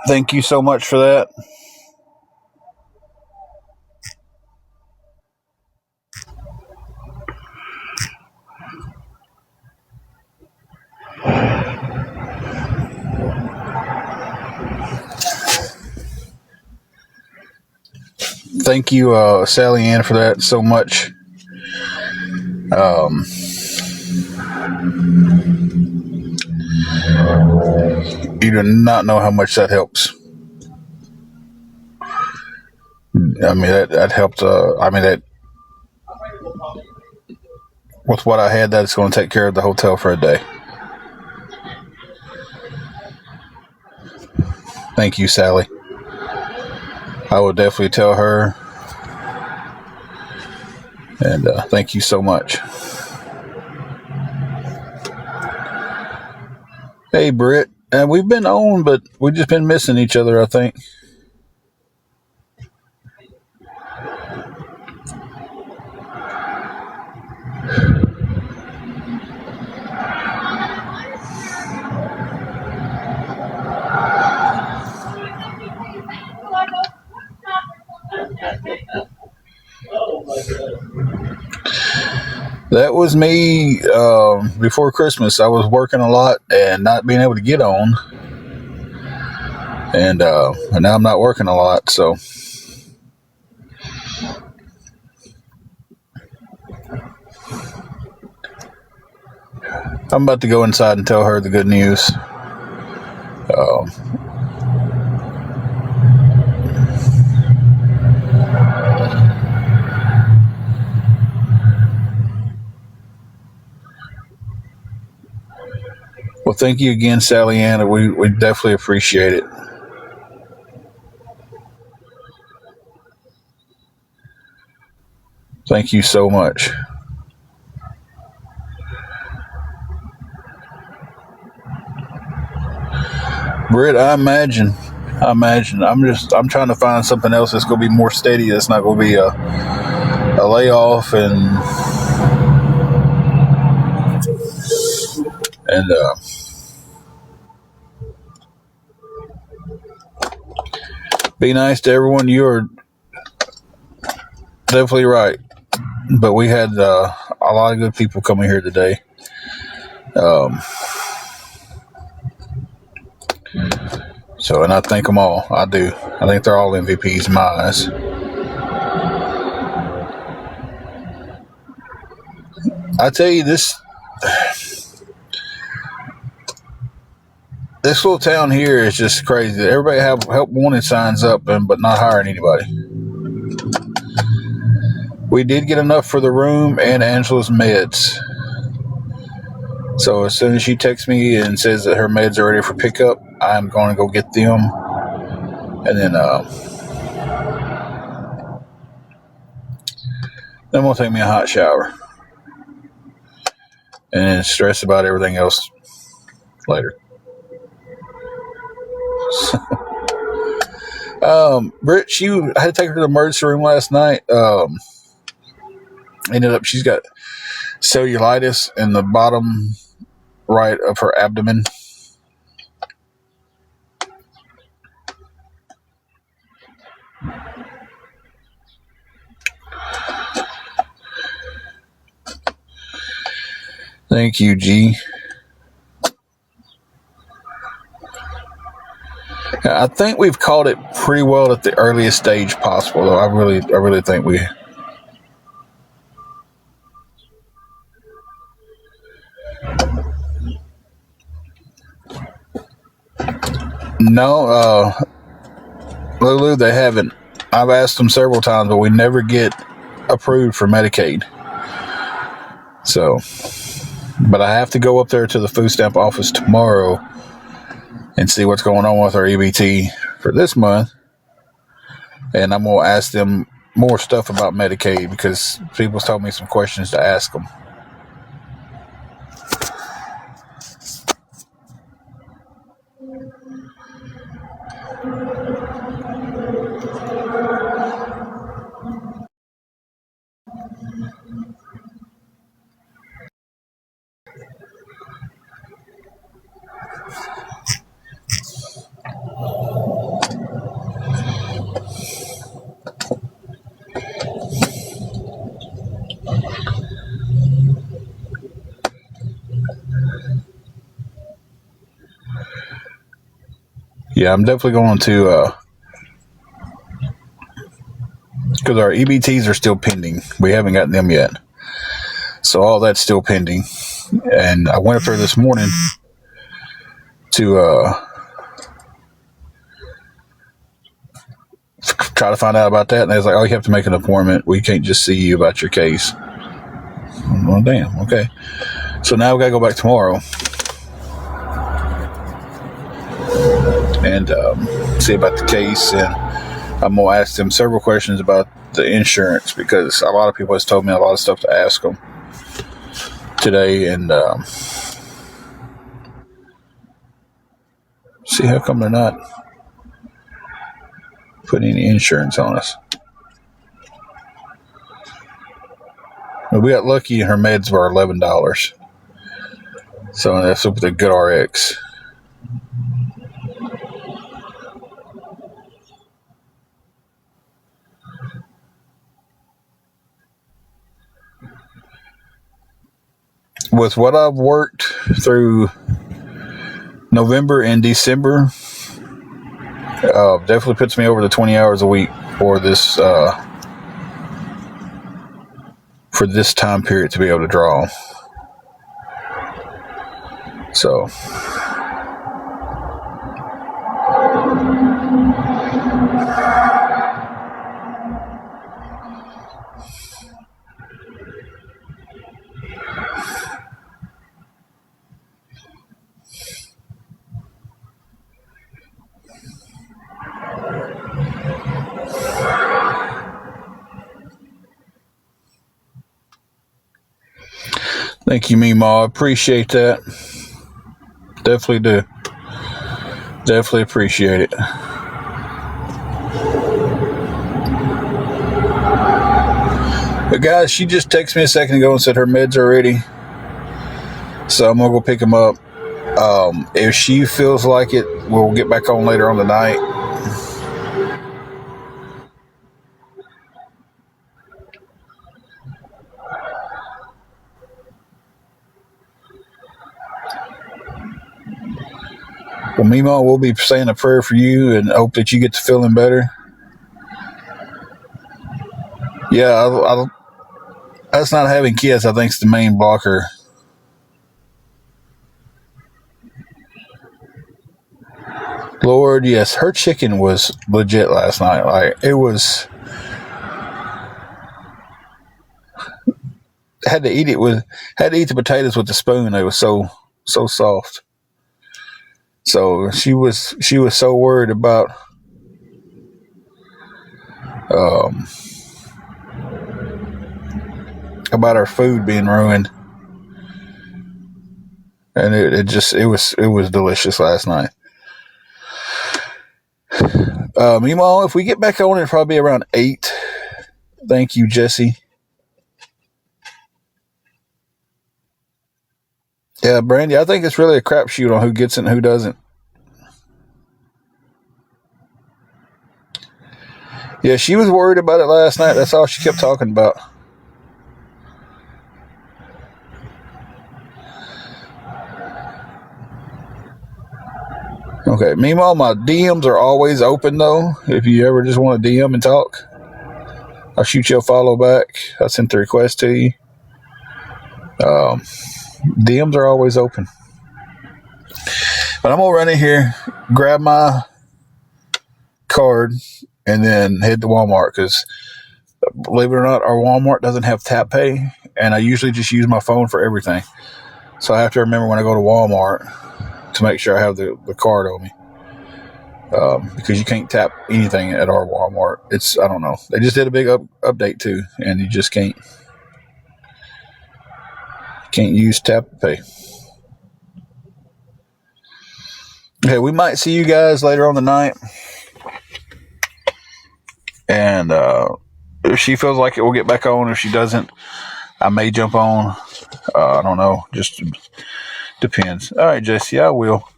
Thank you so much for that. Thank you, Sally Ann, for that so much. You do not know how much that helps. I mean, that helped. That with what I had, that's going to take care of the hotel for a day. Thank you, Sally. I will definitely tell her. And thank you so much. Hey, Britt. We've been on, but we've just been missing each other, I think. That was me before Christmas. I was working a lot and not being able to get on. And now I'm not working a lot, so I'm about to go inside and tell her the good news. Well, thank you again, Sally Ann. We definitely appreciate it. Thank you so much. Britt, I imagine. I'm trying to find something else that's going to be more steady. That's not going to be a layoff and be nice to everyone. definitely right. But we had a lot of good people coming here today. So, and I thank them all. I do. I think they're all MVPs in my eyes. I tell you, this little town here is just crazy. Everybody have help wanted signs up, but not hiring anybody. We did get enough for the room and Angela's meds. So as soon as she texts me and says that her meds are ready for pickup, I'm going to go get them. And then I'm going to take me a hot shower. And then stress about everything else later. Britt, I had to take her to the emergency room last night. Ended up, she's got cellulitis in the bottom right of her abdomen. Thank you, G. I think we've caught it pretty well at the earliest stage possible, though. I really think we. No, Lulu, they haven't. I've asked them several times, but we never get approved for Medicaid. So, but I have to go up there to the food stamp office tomorrow and see what's going on with our EBT for this month. And I'm going to ask them more stuff about Medicaid because people's told me some questions to ask them. Yeah, I'm definitely going to, because our EBTs are still pending. We haven't gotten them yet. So all that's still pending. And I went up there this morning to try to find out about that. And they was like, oh, you have to make an appointment. We can't just see you about your case. Well, damn. Okay. So now we got to go back tomorrow and see about the case. And I'm going to ask them several questions about the insurance because a lot of people has told me a lot of stuff to ask them today. And see how come they're not putting any insurance on us. Well, we got lucky and her meds were $11. So that's with a good RX. With what I've worked through November and December, definitely puts me over the 20 hours a week for this time period to be able to draw. So thank you, Meemaw. I appreciate that. Definitely do. Definitely appreciate it. But guys, she just texted me a second ago and said her meds are ready. So I'm going to go pick them up. If she feels like it, we'll get back on later on tonight. Well, Mimo, we'll be saying a prayer for you and hope that you get to feeling better. Yeah, us not having kids, I think, is the main blocker. Lord, yes, her chicken was legit last night. Like, it was. Had to eat the potatoes with the spoon. They were so soft. So she was so worried about her food being ruined, and it was delicious last night. Meanwhile, if we get back on, it'll probably be around 8. Thank you, Jesse. Yeah, Brandy, I think it's really a crapshoot on who gets it and who doesn't. Yeah, she was worried about it last night. That's all she kept talking about. Okay, meanwhile, my DMs are always open, though. If you ever just want to DM and talk, I'll shoot you a follow back. I sent the request to you. DMs are always open. But I'm going to run in here, grab my card, and then head to Walmart, because believe it or not, our Walmart doesn't have tap pay, and I usually just use my phone for everything. So I have to remember when I go to Walmart to make sure I have the card on me, because you can't tap anything at our Walmart. I don't know. They just did a big update too, and you just can't use tap pay. Okay, we might see you guys later on the night, and if she feels like it, we'll get back on. If she doesn't, I may jump on. I don't know. Just depends. All right, Jesse, I will.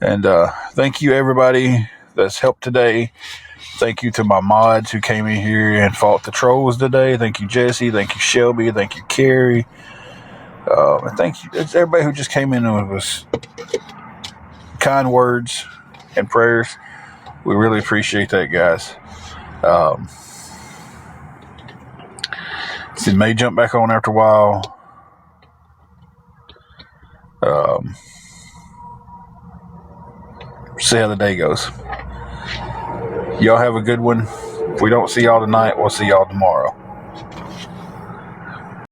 And thank you, everybody that's helped today. Thank you to my mods who came in here and fought the trolls today. Thank you, Jesse. Thank you, Shelby. Thank you, Carrie. And thank you, it's everybody who just came in with us kind words and prayers. We really appreciate that, guys. So may jump back on after a while. See how the day goes. Y'all have a good one. If we don't see y'all tonight, we'll see y'all tomorrow.